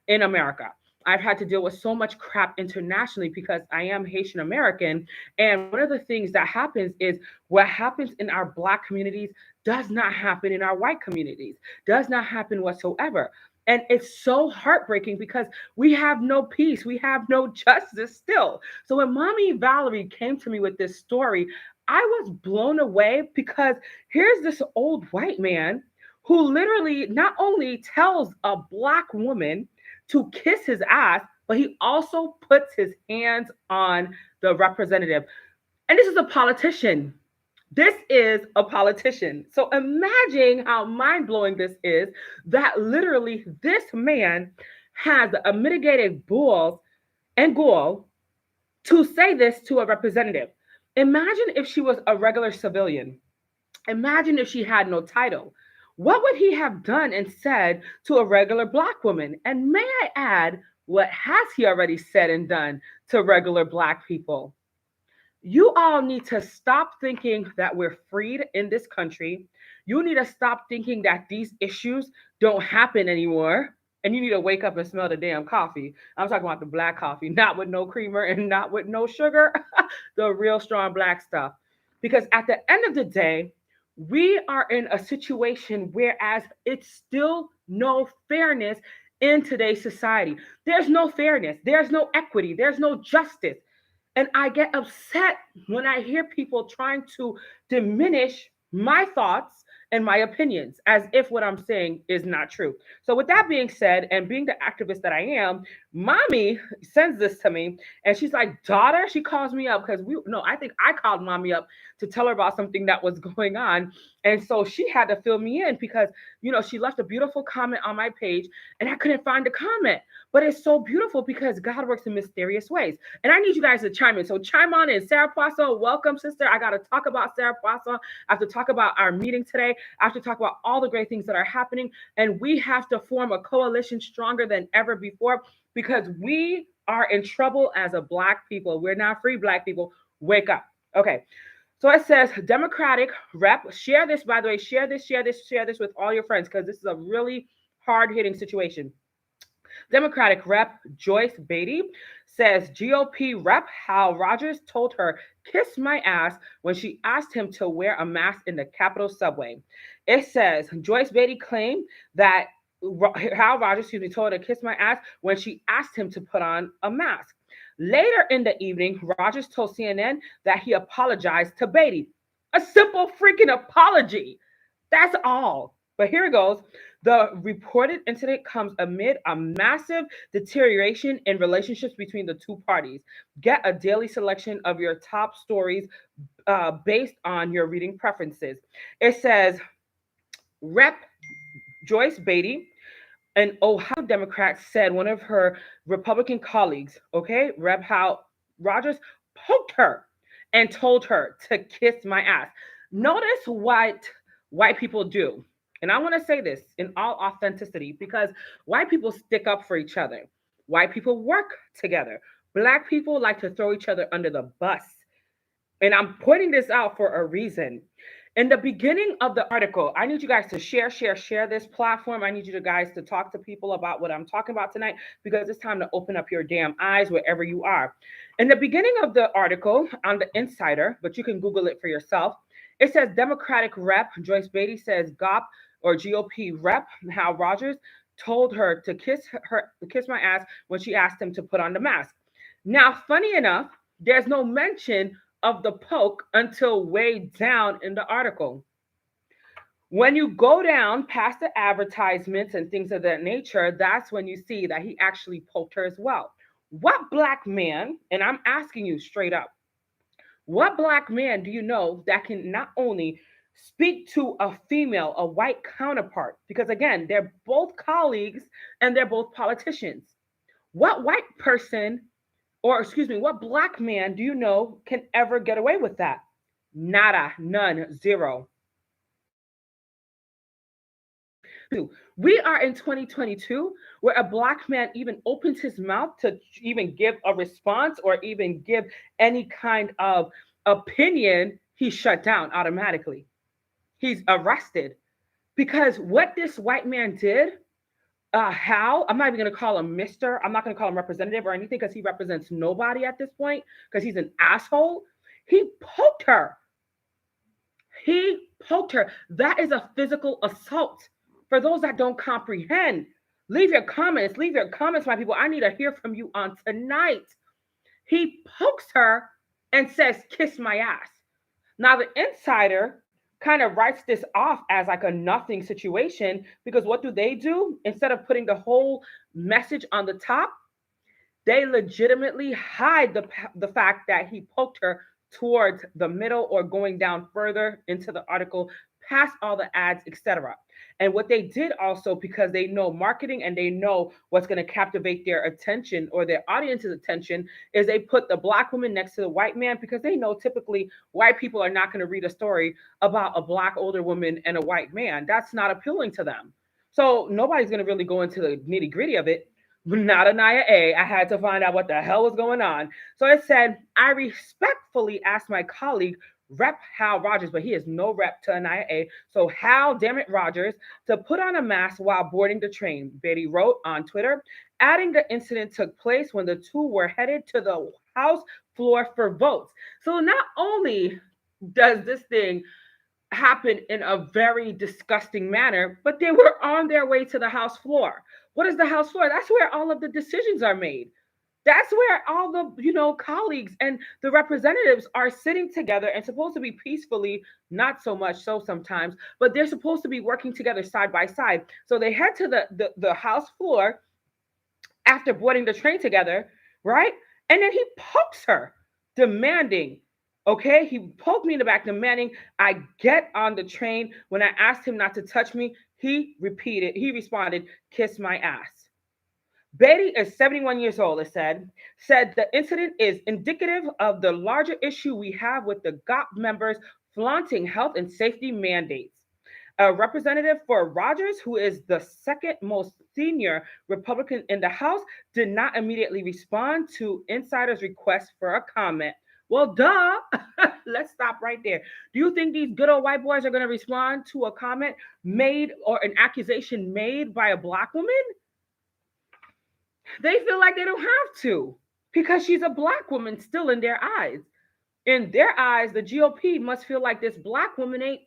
in America. I've had to deal with so much crap internationally because I am Haitian American. And one of the things that happens is what happens in our black communities does not happen in our white communities, does not happen whatsoever. And it's so heartbreaking because we have no peace, we have no justice still. So when Mommy Valerie came to me with this story, I was blown away because here's this old white man who literally not only tells a black woman to kiss his ass, but he also puts his hands on the representative. And this is a politician. This is a politician. So imagine how mind blowing this is that literally this man has a mitigated balls and gall to say this to a representative. Imagine if she was a regular civilian. Imagine if she had no title. What would he have done and said to a regular black woman? And may I add, what has he already said and done to regular black people? You all need to stop thinking that we're freed in this country. You need to stop thinking that these issues don't happen anymore. And you need to wake up and smell the damn coffee. I'm talking about the black coffee, not with no creamer and not with no sugar, the real strong black stuff. Because at the end of the day, we are in a situation whereas it's still no fairness in today's society. There's no fairness, there's no equity, there's no justice. And I get upset when I hear people trying to diminish my thoughts and my opinions as if what I'm saying is not true. So, with that being said, and being the activist that I am, mommy sends this to me and she's like, daughter, she calls me up because I think I called mommy up to tell her about something that was going on. And so she had to fill me in because, she left a beautiful comment on my page and I couldn't find the comment. But it's so beautiful because God works in mysterious ways. And I need you guys to chime in. So chime on in. Sarah Poisson, welcome, sister. I got to talk about Sarah Poisson. I have to talk about our meeting today. I have to talk about all the great things that are happening. And we have to form a coalition stronger than ever before because we are in trouble as a black people. We're not free black people. Wake up. Okay. So it says Democratic rep. Share this, by the way. Share this with all your friends because this is a really hard-hitting situation. Democratic Rep. Joyce Beatty says GOP Rep. Hal Rogers told her, kiss my ass when she asked him to wear a mask in the Capitol subway. It says Joyce Beatty claimed that Hal Rogers, told her to kiss my ass when she asked him to put on a mask. Later in the evening, Rogers told CNN that he apologized to Beatty. A simple freaking apology. That's all. But here it goes. The reported incident comes amid a massive deterioration in relationships between the two parties. Get a daily selection of your top stories based on your reading preferences. It says, Rep. Joyce Beatty, an Ohio Democrat, said one of her Republican colleagues, okay, Rep. Hal Rogers, poked her and told her to kiss my ass. Notice what white people do. And I want to say this in all authenticity because white people stick up for each other. White people work together. Black people like to throw each other under the bus. And I'm pointing this out for a reason. In the beginning of the article, I need you guys to share this platform. I need you guys to talk to people about what I'm talking about tonight because it's time to open up your damn eyes wherever you are. In the beginning of the article on the Insider, but you can Google it for yourself, it says Democratic Rep Joyce Beatty says GOP Rep Hal Rogers told her to kiss my ass when she asked him to put on the mask. Now, funny enough, there's no mention of the poke until way down in the article. When you go down past the advertisements and things of that nature, that's when you see that he actually poked her as well. What black man, and I'm asking you straight up, what black man do you know that can not only speak to a female, a white counterpart, because again, they're both colleagues and they're both politicians. What white person, or excuse me, what black man do you know can ever get away with that? Nada, none, zero. We are in 2022 where a black man even opens his mouth to even give a response or even give any kind of opinion, he's shut down automatically. He's arrested because what this white man did, how I'm not even going to call him Mr. I'm not going to call him representative or anything because he represents nobody at this point because he's an asshole. He poked her. He poked her. That is a physical assault. For those that don't comprehend, leave your comments. Leave your comments, my people. I need to hear from you on tonight. He pokes her and says, "Kiss my ass." Now, the insider kind of writes this off as like a nothing situation because what do? Instead of putting the whole message on the top, they legitimately hide the fact that he poked her towards the middle or going down further into the article, past all the ads, etc. And what they did also, because they know marketing and they know what's going to captivate their attention or their audience's attention, is they put the black woman next to the white man because they know typically white people are not going to read a story about a black older woman and a white man. That's not appealing to them. So nobody's going to really go into the nitty gritty of it. Not AniYa A. I had to find out what the hell was going on. So it said, I respectfully asked my colleague, Rep Hal Rogers, but he is no rep to AniYa A. So Hal, damn it, Rogers, to put on a mask while boarding the train. Beatty wrote on Twitter, adding the incident took place when the two were headed to the House floor for votes. So not only does this thing happen in a very disgusting manner, but they were on their way to the House floor. What is the House floor? That's where all of the decisions are made. That's where all the colleagues and the representatives are sitting together and supposed to be peacefully, not so much so sometimes, but they're supposed to be working together side by side. So they head to the House floor after boarding the train together, right? And then he pokes her, demanding, okay, he poked me in the back, demanding I get on the train. When I asked him not to touch me, he responded, kiss my ass. Beatty is 71 years old, it said the incident is indicative of the larger issue we have with the GOP members flaunting health and safety mandates. A representative for Rogers, who is the second most senior Republican in the House, did not immediately respond to insiders' request for a comment. Well, duh. Let's stop right there. Do you think these good old white boys are going to respond to a comment made or an accusation made by a black woman? They feel like they don't have to because she's a black woman still in their eyes. In their eyes, the GOP must feel like this black woman ain't,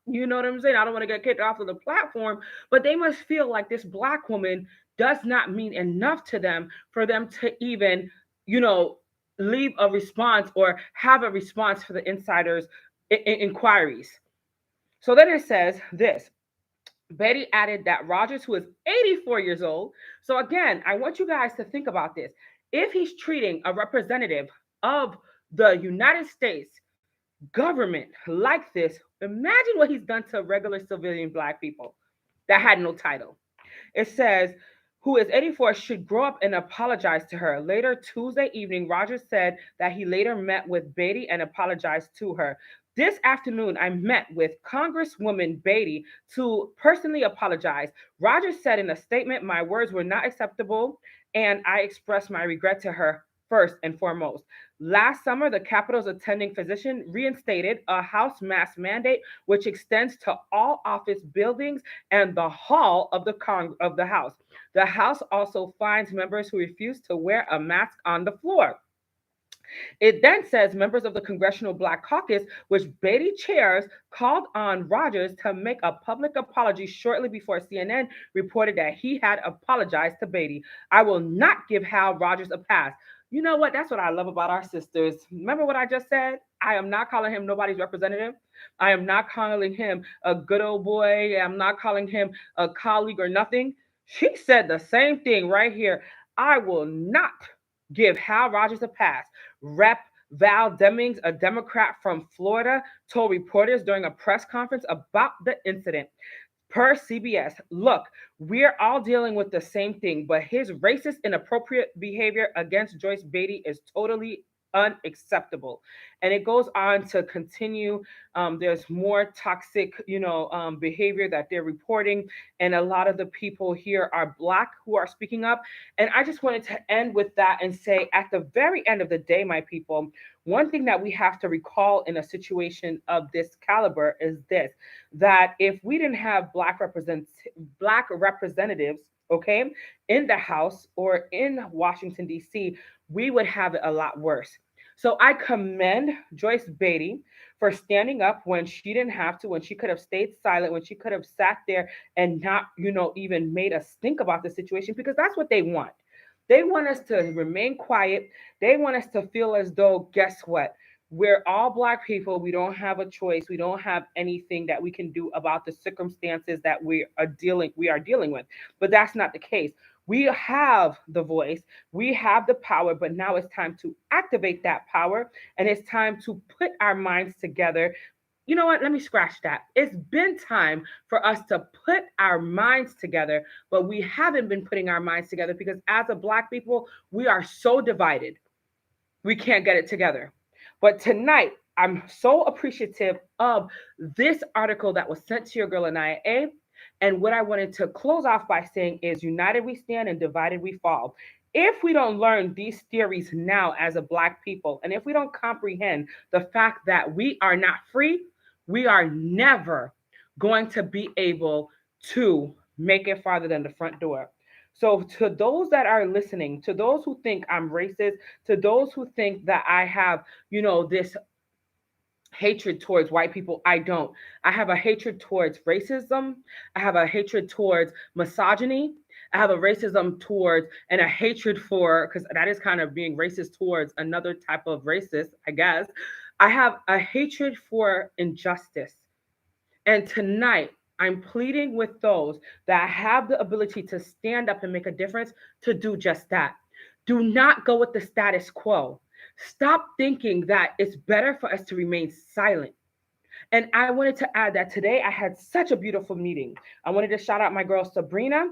you know what I'm saying? I don't want to get kicked off of the platform, but they must feel like this black woman does not mean enough to them for them to even, you know, leave a response or have a response for the insiders' inquiries. So then it says this. Beatty added that Rogers, who is 84 years old, so again, I want you guys to think about this. If he's treating a representative of the United States government like this, imagine what he's done to regular civilian black people that had no title. It says, who is 84 should grow up and apologize to her. Later Tuesday evening, Rogers said that he later met with Beatty and apologized to her. This afternoon, I met with Congresswoman Beatty to personally apologize. Rogers said in a statement, my words were not acceptable, and I expressed my regret to her first and foremost. Last summer, the Capitol's attending physician reinstated a House mask mandate, which extends to all office buildings and the hall of the House. The House also fines members who refuse to wear a mask on the floor. It then says members of the Congressional Black Caucus, which Beatty chairs, called on Rogers to make a public apology shortly before CNN reported that he had apologized to Beatty. I will not give Hal Rogers a pass. You know what? That's what I love about our sisters. Remember what I just said? I am not calling him nobody's representative. I am not calling him a good old boy. I'm not calling him a colleague or nothing. She said the same thing right here. I will not give Hal Rogers a pass. Rep. Val Demings, a Democrat from Florida, told reporters during a press conference about the incident. Per CBS, look, we're all dealing with the same thing, but his racist, inappropriate behavior against Joyce Beatty is totally unacceptable. And it goes on to continue. There's more toxic, behavior that they're reporting, and a lot of the people here are black who are speaking up. And I just wanted to end with that and say, at the very end of the day, my people, one thing that we have to recall in a situation of this caliber is this: that if we didn't have black representatives, okay, in the House or in Washington D.C., we would have it a lot worse. So I commend Joyce Beatty for standing up when she didn't have to, when she could have stayed silent, when she could have sat there and not, even made us think about the situation, because that's what they want. They want us to remain quiet. They want us to feel as though, guess what? We're all black people. We don't have a choice. We don't have anything that we can do about the circumstances that we are dealing with. But that's not the case. We have the voice, we have the power, but now it's time to activate that power, and it's time to put our minds together. You know what? Let me scratch that. It's been time for us to put our minds together, but we haven't been putting our minds together because as a black people, we are so divided. We can't get it together. But tonight, I'm so appreciative of this article that was sent to your girl Anaya A. And what I wanted to close off by saying is united we stand and divided we fall. If we don't learn these theories now as a black people, and if we don't comprehend the fact that we are not free, we are never going to be able to make it farther than the front door. So, to those that are listening, to those who think I'm racist, to those who think that I have, this hatred towards white people, I don't. I have a hatred towards racism. I have a hatred towards misogyny. I have a racism towards and a hatred for, because that is kind of being racist towards another type of racist, I guess. I have a hatred for injustice. And tonight, I'm pleading with those that have the ability to stand up and make a difference to do just that. Do not go with the status quo. Stop thinking that it's better for us to remain silent. And I wanted to add that today I had such a beautiful meeting. I wanted to shout out my girl Sabrina,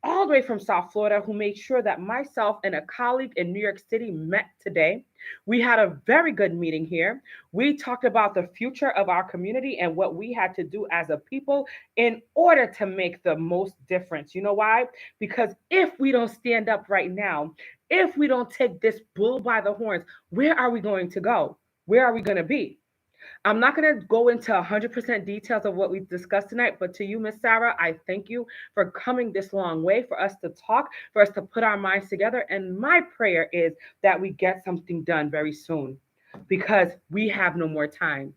all the way from South Florida, who made sure that myself and a colleague in New York City met today. We had a very good meeting here. We talked about the future of our community and what we had to do as a people in order to make the most difference. You know why? Because if we don't stand up right now, if we don't take this bull by the horns, where are we going to go? Where are we going to be? I'm not going to go into 100% details of what we've discussed tonight, but to you, Miss Sarah, I thank you for coming this long way for us to talk, for us to put our minds together. And my prayer is that we get something done very soon because we have no more time.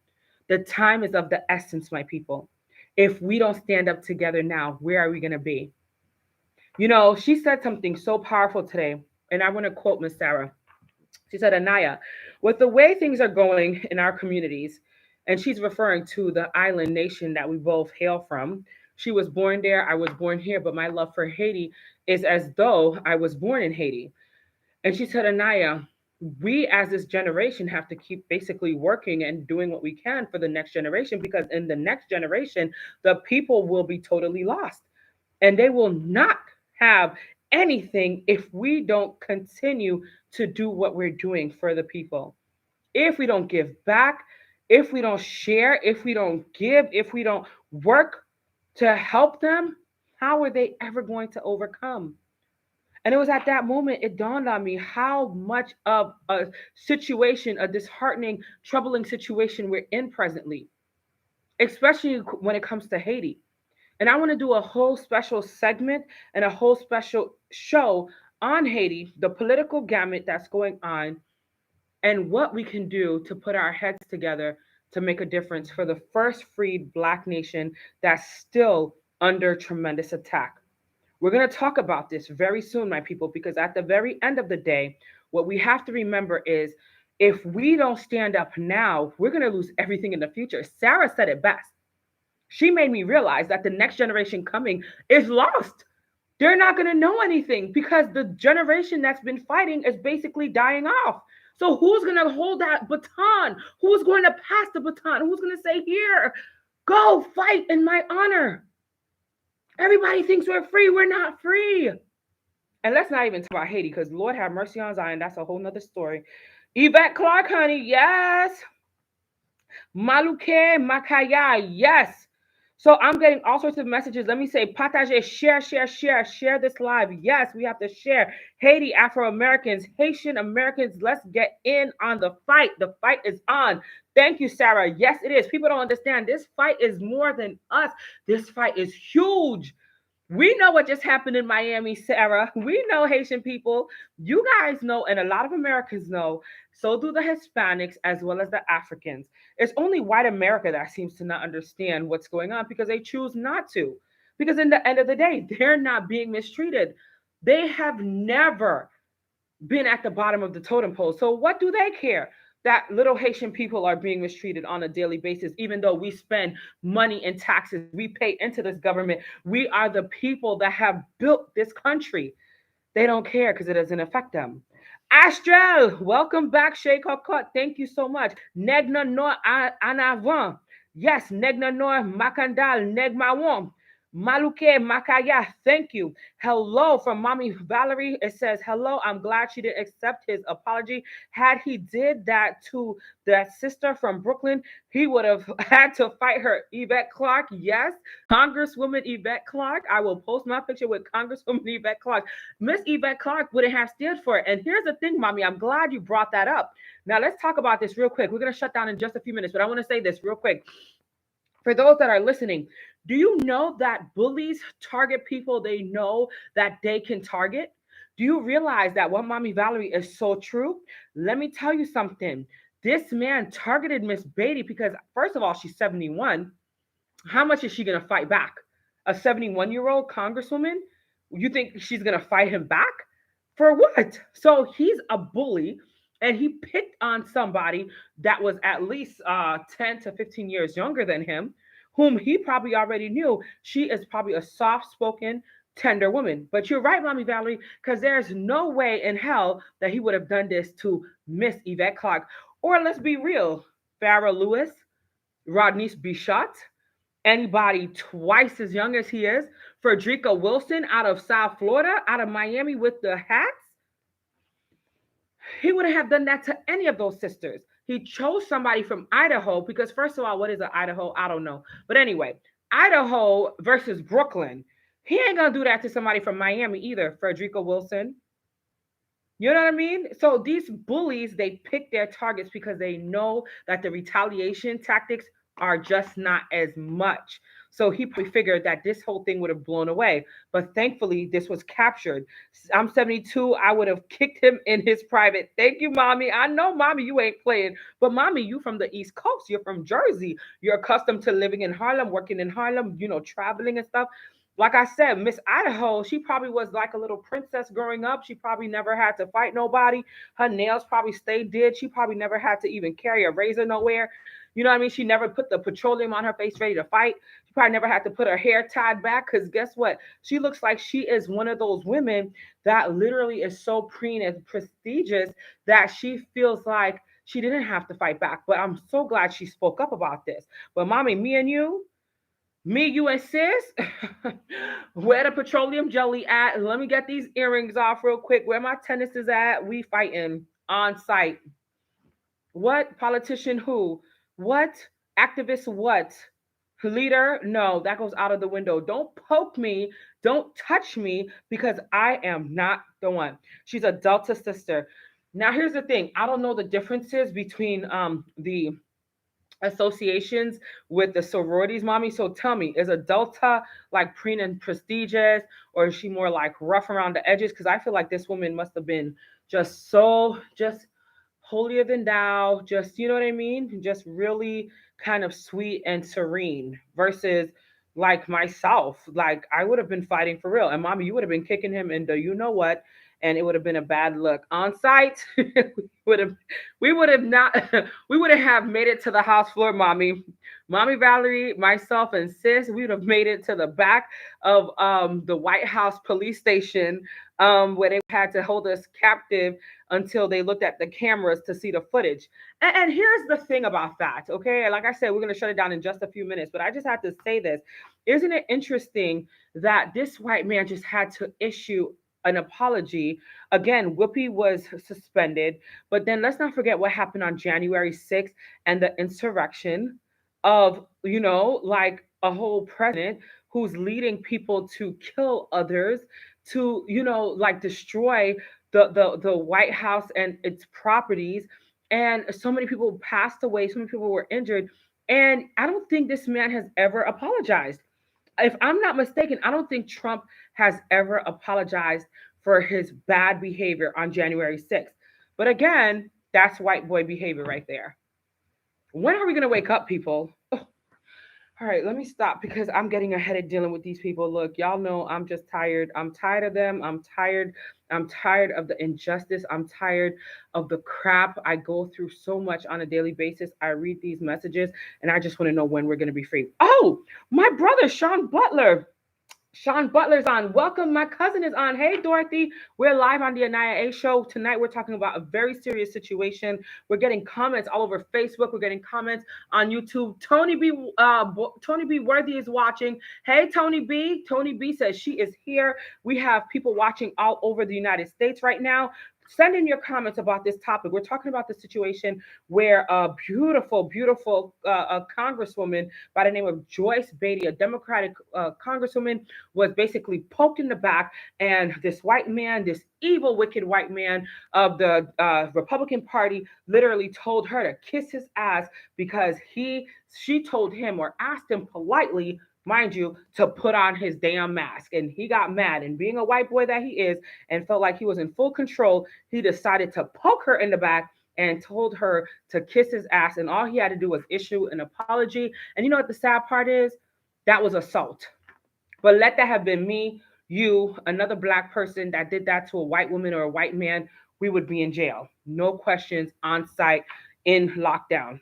The time is of the essence, my people. If we don't stand up together now, where are we going to be? She said something so powerful today, and I want to quote Miss Sarah. She said, Anaya, with the way things are going in our communities, and she's referring to the island nation that we both hail from. She was born there, I was born here, but my love for Haiti is as though I was born in Haiti. And she said, Anaya, we as this generation have to keep basically working and doing what we can for the next generation because in the next generation, the people will be totally lost and they will not have anything if we don't continue to do what we're doing for the people. If we don't give back, if we don't share, if we don't give, if we don't work to help them, how are they ever going to overcome? And it was at that moment it dawned on me how much of a situation, a disheartening, troubling situation we're in presently, especially when it comes to Haiti. And I want to do a whole special segment and a whole special show on Haiti, the political gamut that's going on, and what we can do to put our heads together to make a difference for the first freed Black nation that's still under tremendous attack. We're going to talk about this very soon, my people, because at the very end of the day, what we have to remember is if we don't stand up now, we're going to lose everything in the future. Sarah said it best. She made me realize that the next generation coming is lost. They're not going to know anything because the generation that's been fighting is basically dying off. So who's going to hold that baton? Who's going to pass the baton? Who's going to say, here, go fight in my honor? Everybody thinks we're free. We're not free. And let's not even talk about Haiti because Lord have mercy on Zion. That's a whole nother story. Yvette Clark, honey, yes. Maluke Makaya, yes. So I'm getting all sorts of messages. Let me say, partage, share this live. Yes, we have to share. Haiti, Afro Americans, Haitian Americans, let's get in on the fight. The fight is on. Thank you, Sarah. Yes, it is. People don't understand. This fight is more than us. This fight is huge. We know what just happened in Miami, Sarah. We know Haitian people. You guys know, and a lot of Americans know. So do the Hispanics as well as the Africans. It's only white America that seems to not understand what's going on because they choose not to. Because in the end of the day, they're not being mistreated. They have never been at the bottom of the totem pole. So what do they care? That little Haitian people are being mistreated on a daily basis, even though we spend money in taxes, we pay into this government. We are the people that have built this country. They don't care because it doesn't affect them. Astral, welcome back, Shay Kokot. Thank you so much. Negna no anavan. Yes, Negna no makandal, negmawom. Maluke Makaya, thank you. Hello from Mommy Valerie. It says, hello, I'm glad she didn't accept his apology. Had he did that to that sister from Brooklyn, he would have had to fight her. Yvette Clark, yes. Congresswoman Yvette Clark. I will post my picture with Congresswoman Yvette Clark. Miss Yvette Clark wouldn't have stood for it. And here's the thing, Mommy, I'm glad you brought that up. Now let's talk about this real quick. We're going to shut down in just a few minutes, but I want to say this real quick. For those that are listening, do you know that bullies target people they know that they can target? Do you realize that what Mommy Valerie is so true? Let me tell you something. This man targeted Miss Beatty because, first of all, she's 71. How much is she going to fight back? A 71-year-old congresswoman? You think she's going to fight him back? For what? So he's a bully and he picked on somebody that was at least 10 to 15 years younger than him, whom he probably already knew she is probably a soft spoken, tender woman. But you're right, Mommy Valerie, because there's no way in hell that he would have done this to Miss Yvette Clark. Or let's be real, Farrah Lewis, Rodney Bichot, anybody twice as young as he is, Frederica Wilson out of South Florida, out of Miami with the hats. He wouldn't have done that to any of those sisters. He chose somebody from Idaho because, first of all, what is an Idaho? I don't know. But anyway, Idaho versus Brooklyn. He ain't going to do that to somebody from Miami either, Frederica Wilson. You know what I mean? So these bullies, they pick their targets because they know that the retaliation tactics are just not as much. So he probably figured that this whole thing would have blown away. But thankfully, this was captured. I'm 72. I would have kicked him in his private. Thank you, Mommy. I know, Mommy, you ain't playing. But, Mommy, you from the East Coast. You're from Jersey. You're accustomed to living in Harlem, working in Harlem, traveling and stuff. Like I said, Miss Idaho, she probably was like a little princess growing up. She probably never had to fight nobody. Her nails probably stayed did. She probably never had to even carry a razor nowhere. You know what I mean? She never put the petroleum on her face ready to fight. She probably never had to put her hair tied back because guess what? She looks like she is one of those women that literally is so preen and prestigious that she feels like she didn't have to fight back. But I'm so glad she spoke up about this. But Mommy, me, you, and sis, where the petroleum jelly at? Let me get these earrings off real quick. Where my tennis is at? We fighting on site. What politician? Who? What activist? What leader? No, that goes out of the window. Don't poke me. Don't touch me because I am not the one. She's a Delta sister. Now, here's the thing. I don't know the differences between the associations with the sororities, mommy. So tell me, is a Delta like preen and prestigious, or is she more like rough around the edges? Because I feel like this woman must have been just holier than thou, just you know what I mean? Just really kind of sweet and serene versus like myself. Like I would have been fighting for real. And mommy, you would have been kicking him in the you know what, and it would have been a bad look. On site, would have we would have not we wouldn't have made it to the house floor, mommy. Mommy Valerie, myself, and sis, we would have made it to the back of the White House police station, where they had to hold us captive until they looked at the cameras to see the footage. And here's the thing about that, okay? Like I said, we're going to shut it down in just a few minutes, but I just have to say this. Isn't it interesting that this white man just had to issue an apology? Again, Whoopi was suspended, but then let's not forget what happened on January 6th and the insurrection of, like a whole president who's leading people to kill others, to, like destroy the White House and its properties. And so many people passed away, so many people were injured. And I don't think this man has ever apologized. If I'm not mistaken, I don't think Trump has ever apologized for his bad behavior on January 6th. But again, that's white boy behavior right there. When are we going to wake up, people? All right, let me stop because I'm getting ahead of dealing with these people. Look, y'all know I'm just tired. I'm tired of them. I'm tired. I'm tired of the injustice. I'm tired of the crap I go through so much on a daily basis. I read these messages and I just want to know when we're going to be free. Oh, my brother, Sean Butler. Sean Butler's on. Welcome. My cousin is on. Hey, Dorothy. We're live on the AniYa show. Tonight, we're talking about a very serious situation. We're getting comments all over Facebook. We're getting comments on YouTube. Tony B. Worthy is watching. Hey, Tony B. Tony B says she is here. We have people watching all over the United States right now. Send in your comments about this topic. We're talking about the situation where a beautiful a congresswoman by the name of Joyce Beatty, a Democratic congresswoman, was basically poked in the back, and this white man, this evil, wicked white man of the Republican Party, literally told her to kiss his ass because she told him or asked him politely, mind you, to put on his damn mask. And he got mad. And being a white boy that he is, and felt like he was in full control, he decided to poke her in the back and told her to kiss his ass. And all he had to do was issue an apology. And you know what the sad part is? That was assault. But let that have been me, you, another black person that did that to a white woman or a white man, we would be in jail. No questions, on site, in lockdown.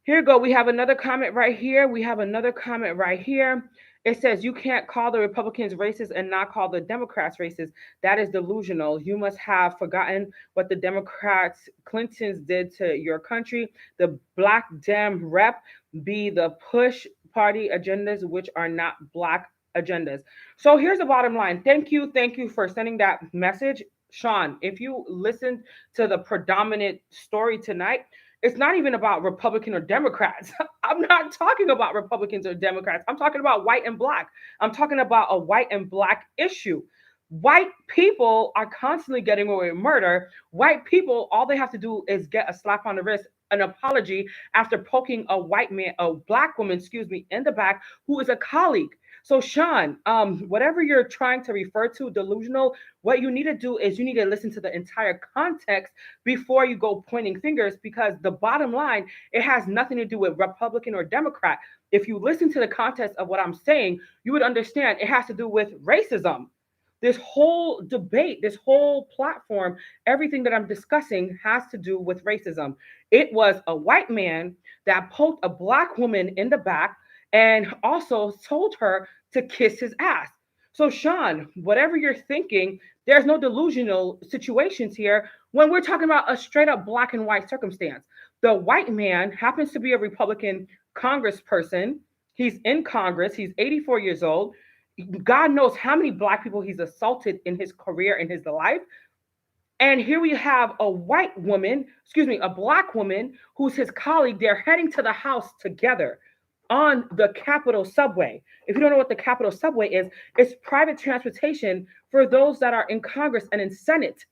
Here we go. We have another comment right here. We have another comment right here. It says, you can't call the Republicans racist and not call the Democrats racist. That is delusional. You must have forgotten what the Democrats, Clintons did to your country. The black Dem rep be the push party agendas, which are not black agendas. So here's the bottom line. Thank you. Thank you for sending that message. Sean, if you listened to the predominant story tonight, it's not even about Republican or Democrats. I'm not talking about Republicans or Democrats. I'm talking about white and black. I'm talking about a white and black issue. White people are constantly getting away with murder. White people, all they have to do is get a slap on the wrist, an apology after poking a black woman, excuse me, in the back who is a colleague. So Sean, whatever you're trying to refer to, delusional, what you need to do is you need to listen to the entire context before you go pointing fingers, because the bottom line, it has nothing to do with Republican or Democrat. If you listen to the context of what I'm saying, you would understand it has to do with racism. This whole debate, this whole platform, everything that I'm discussing has to do with racism. It was a white man that poked a black woman in the back and also told her to kiss his ass. So, Sean, whatever you're thinking, there's no delusional situations here when we're talking about a straight up black and white circumstance. The white man happens to be a Republican congressperson. He's in Congress. He's 84 years old. God knows how many black people he's assaulted in his career, in his life. And here we have a white woman, excuse me, a black woman who's his colleague. They're heading to the house together. on the Capitol subway. If you don't know what the Capitol subway is, it's private transportation for those that are in Congress and in Senate.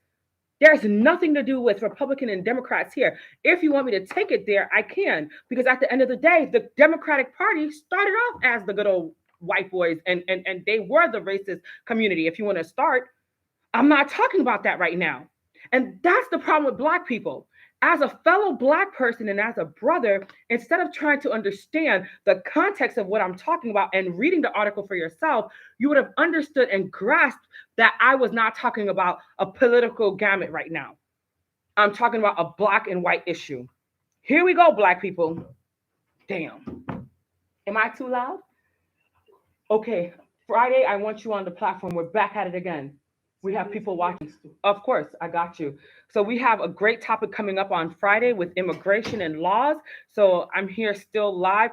There's nothing to do with Republican and Democrats here. If you want me to take it there, I can, because at the end of the day, the Democratic Party started off as the good old white boys, and they were the racist community. If you want to start, I'm not talking about that right now. And that's the problem with Black people. As a fellow Black person and as a brother, instead of trying to understand the context of what I'm talking about and reading the article for yourself, you would have understood and grasped that I was not talking about a political gamut right now. I'm talking about a Black and white issue. Here we go, Black people. Damn. Am I too loud? Okay. Friday, I want you on the platform. We're back at it again. We have people watching. Of course, I got you. So we have a great topic coming up on Friday with immigration and laws. So I'm here still live.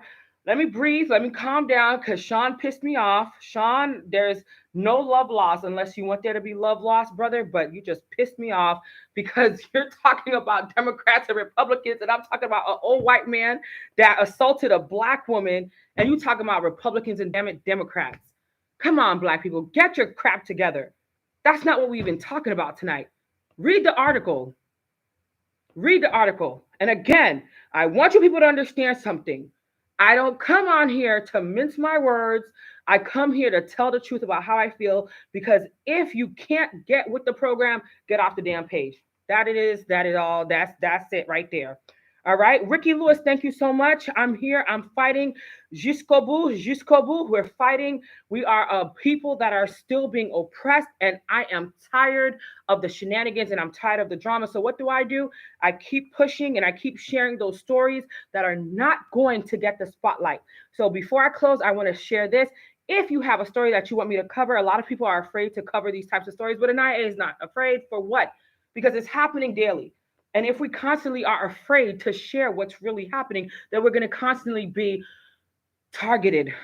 Let me breathe. Let me calm down because Sean pissed me off. Sean, there's no love loss unless you want there to be love loss, brother. But you just pissed me off because you're talking about Democrats and Republicans, and I'm talking about an old white man that assaulted a Black woman, and you talking about Republicans and damn it, Democrats. Come on, Black people, get your crap together. That's not what we've been talking about tonight. Read the article. Read the article. And again, I want you people to understand something. I don't come on here to mince my words. I come here to tell the truth about how I feel, because if you can't get with the program, get off the damn page. That it is, that is all. That's it right there. All right. Ricky Lewis, thank you so much. I'm here. I'm fighting. Jusqu'au bout, jusqu'au bout. We're fighting. We are a people that are still being oppressed, and I am tired of the shenanigans and I'm tired of the drama. So what do? I keep pushing and I keep sharing those stories that are not going to get the spotlight. So before I close, I want to share this. If you have a story that you want me to cover, a lot of people are afraid to cover these types of stories, but AniYa is not afraid. For what? Because it's happening daily. And if we constantly are afraid to share what's really happening, then we're going to constantly be targeted,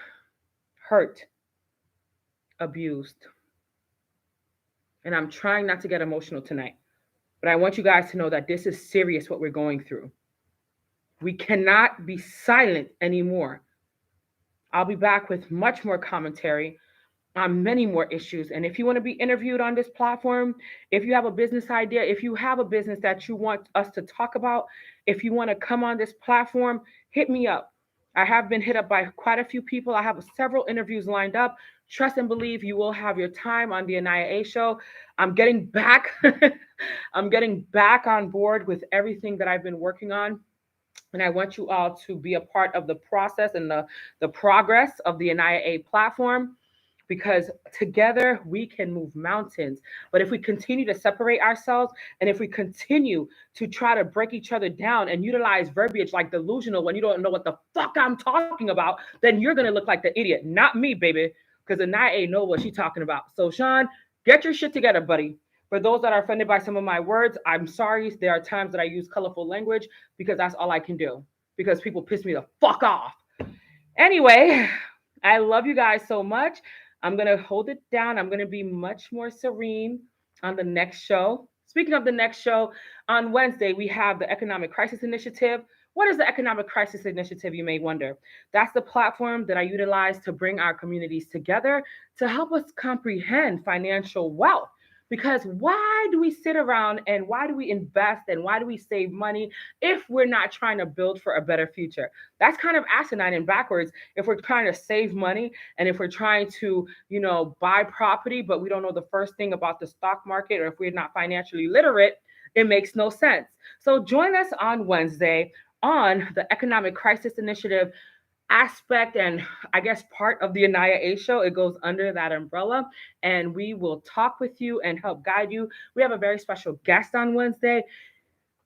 hurt, abused. And I'm trying not to get emotional tonight, but I want you guys to know that this is serious what we're going through. We cannot be silent anymore. I'll be back with much more commentary on many more issues. And if you want to be interviewed on this platform, if you have a business idea, if you have a business that you want us to talk about, if you want to come on this platform, hit me up. I have been hit up by quite a few people. I have several interviews lined up. Trust and believe you will have your time on the AniYa show. I'm getting back. I'm getting back on board with everything that I've been working on. And I want you all to be a part of the process and the progress of the AniYa platform, because together we can move mountains. But if we continue to separate ourselves, and if we continue to try to break each other down and utilize verbiage like delusional when you don't know what the fuck I'm talking about, then you're going to look like the idiot. Not me, baby, because AniYa know what she's talking about. So, Sean, get your shit together, buddy. For those that are offended by some of my words, I'm sorry. There are times that I use colorful language because that's all I can do, because people piss me the fuck off. Anyway, I love you guys so much. I'm going to hold it down. I'm going to be much more serene on the next show. Speaking of the next show, on Wednesday, we have the Economic Crisis Initiative. What is the Economic Crisis Initiative, you may wonder? That's the platform that I utilize to bring our communities together to help us comprehend financial wealth. Because why do we sit around and why do we invest and why do we save money if we're not trying to build for a better future? That's kind of asinine and backwards if we're trying to save money and if we're trying to, buy property, but we don't know the first thing about the stock market, or if we're not financially literate, it makes no sense. So join us on Wednesday on the Economic Crisis Initiative aspect, and I guess part of the AniYa show. It goes under that umbrella, and we will talk with you and help guide you. We have a very special guest on Wednesday.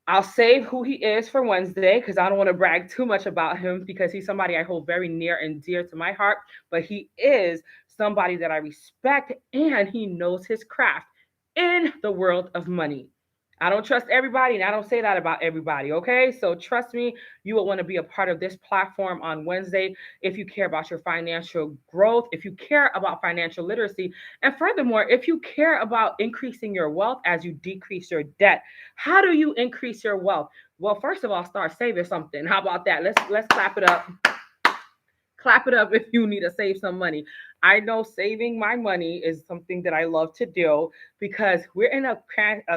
I'll save who he is for Wednesday because I don't want to brag too much about him, because he's somebody I hold very near and dear to my heart, but he is somebody that I respect, and he knows his craft in the world of money. I don't trust everybody, and I don't say that about everybody, okay? So trust me, you will want to be a part of this platform on Wednesday if you care about your financial growth, if you care about financial literacy, and furthermore, if you care about increasing your wealth as you decrease your debt. How do you increase your wealth? Well, first of all, start saving something. How about that? Let's clap it up. Clap it up if you need to save some money. I know saving my money is something that I love to do because we're in a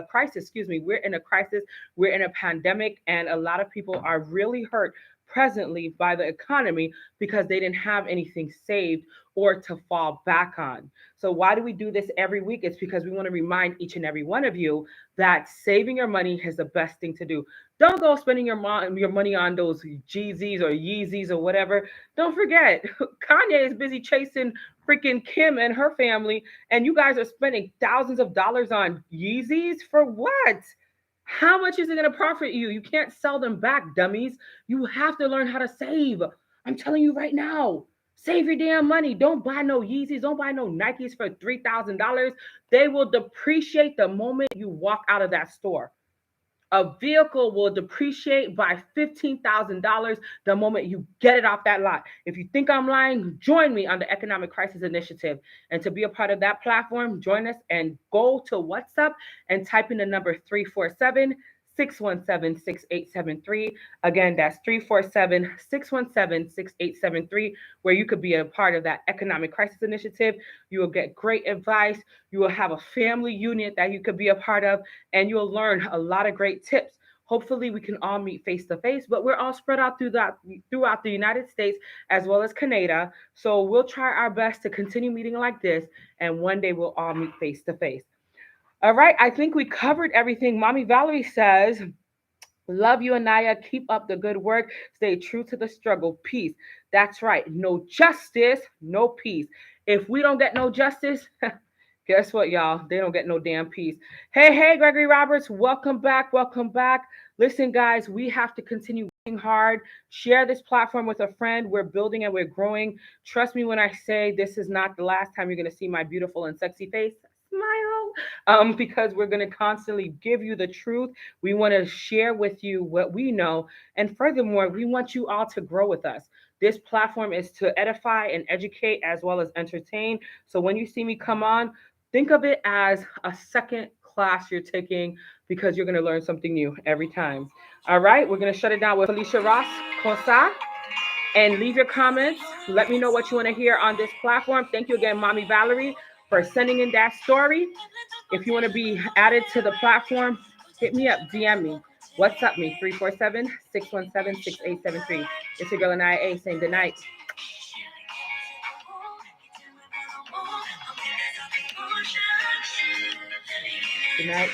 crisis. Excuse me, we're in a crisis. We're in a pandemic, and a lot of people are really hurt presently by the economy because they didn't have anything saved or to fall back on. So why do we do this every week? It's because we want to remind each and every one of you that saving your money is the best thing to do. Don't go spending your money on those Jeezys or Yeezys or whatever. Don't forget, Kanye is busy chasing freaking Kim and her family, and you guys are spending thousands of dollars on Yeezys for what? How much is it going to profit you? You can't sell them back, dummies. You have to learn how to save. I'm telling you right now. Save your damn money. Don't buy no Yeezys. Don't buy no Nikes for $3,000. They will depreciate the moment you walk out of that store. A vehicle will depreciate by $15,000 the moment you get it off that lot. If you think I'm lying, join me on the Economic Crisis Initiative. And to be a part of that platform, join us and go to WhatsApp and type in the number 347-617-6873. Again, that's 347-617-6873, where you could be a part of that Economic Crisis Initiative. You will get great advice. You will have a family unit that you could be a part of, and you'll learn a lot of great tips. Hopefully, we can all meet face to face, but we're all spread out throughout the United States as well as Canada. So we'll try our best to continue meeting like this, and one day we'll all meet face to face. All right, I think we covered everything. Mommy Valerie says, love you, AniYa. Keep up the good work. Stay true to the struggle. Peace. That's right. No justice, no peace. If we don't get no justice, guess what, y'all? They don't get no damn peace. Hey, hey, Gregory Roberts, welcome back. Welcome back. Listen, guys, we have to continue working hard. Share this platform with a friend. We're building and we're growing. Trust me when I say this is not the last time you're going to see my beautiful and sexy face. Smile. Because we're going to constantly give you the truth. We want to share with you what we know. And furthermore, we want you all to grow with us. This platform is to edify and educate as well as entertain. So when you see me come on, think of it as a second class you're taking because you're going to learn something new every time. All right, we're going to shut it down with Felicia Ross Cosa. And leave your comments. Let me know what you want to hear on this platform. Thank you again, Mommy Valerie, for sending in that story. If you want to be added to the platform, hit me up, DM me. What's up, me? 347-617-6873. It's your girl, AniYa, saying good night. Good night.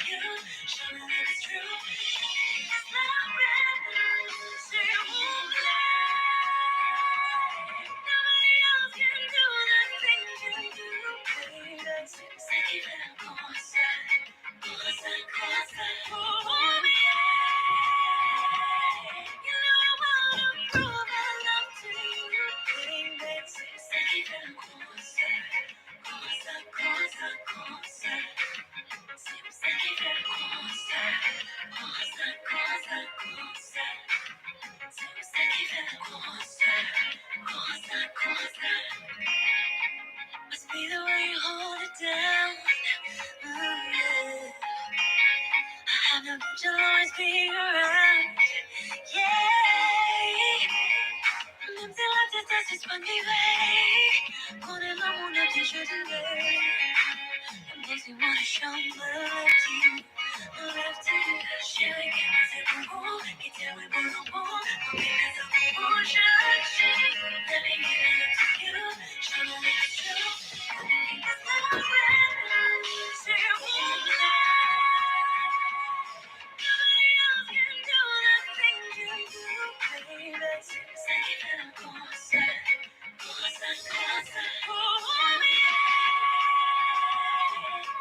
Must be the way you hold it down. I know that you'll always be around. Yeah. Même si la tristesse est pas vivre, qu'on est là, on a déjà donné. It makes me wanna show love to you, love to you. Chérie, que moi c'est bon goût, qui t'aime oui bon non bon. Don't make me so bon, chérie. Let me give it to you, show me that it's true. Let me give it to you, say you won't lie. Nobody else can do the things you do, baby. Say keep it on course, oh yeah.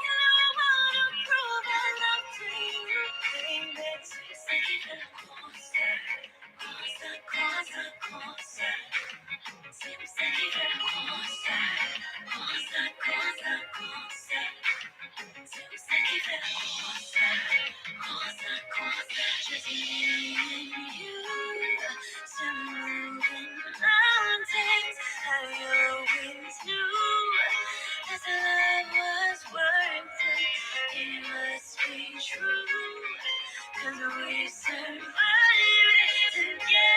You know I wanna prove I love to you, baby. Say keep it on course, say keep it on course. Just me and you, still moving mountains. I always knew that the love was worth it. It must be true, 'cause we survived together.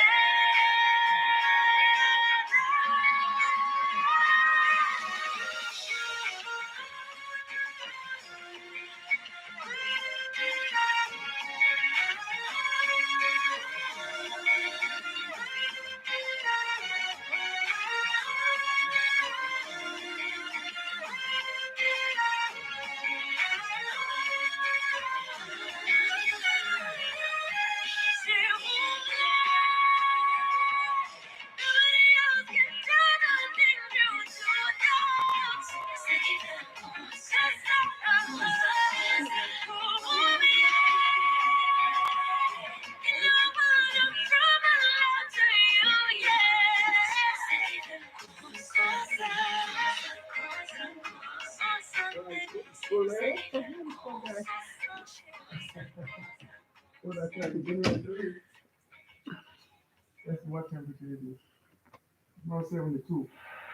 That's what temperature it is. No 72.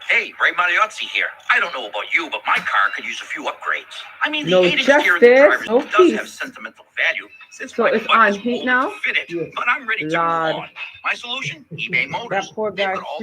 Hey, Ray Mariozzi here. I don't know about you, but my car could use a few upgrades. I mean, the No 8-inch steering justice, driver no does have peace. sentimental value since So my it's butt on is heat molded now? to fit it. Yes. But I'm ready to move Lord, on. My solution? eBay that Motors. poor They've guy got all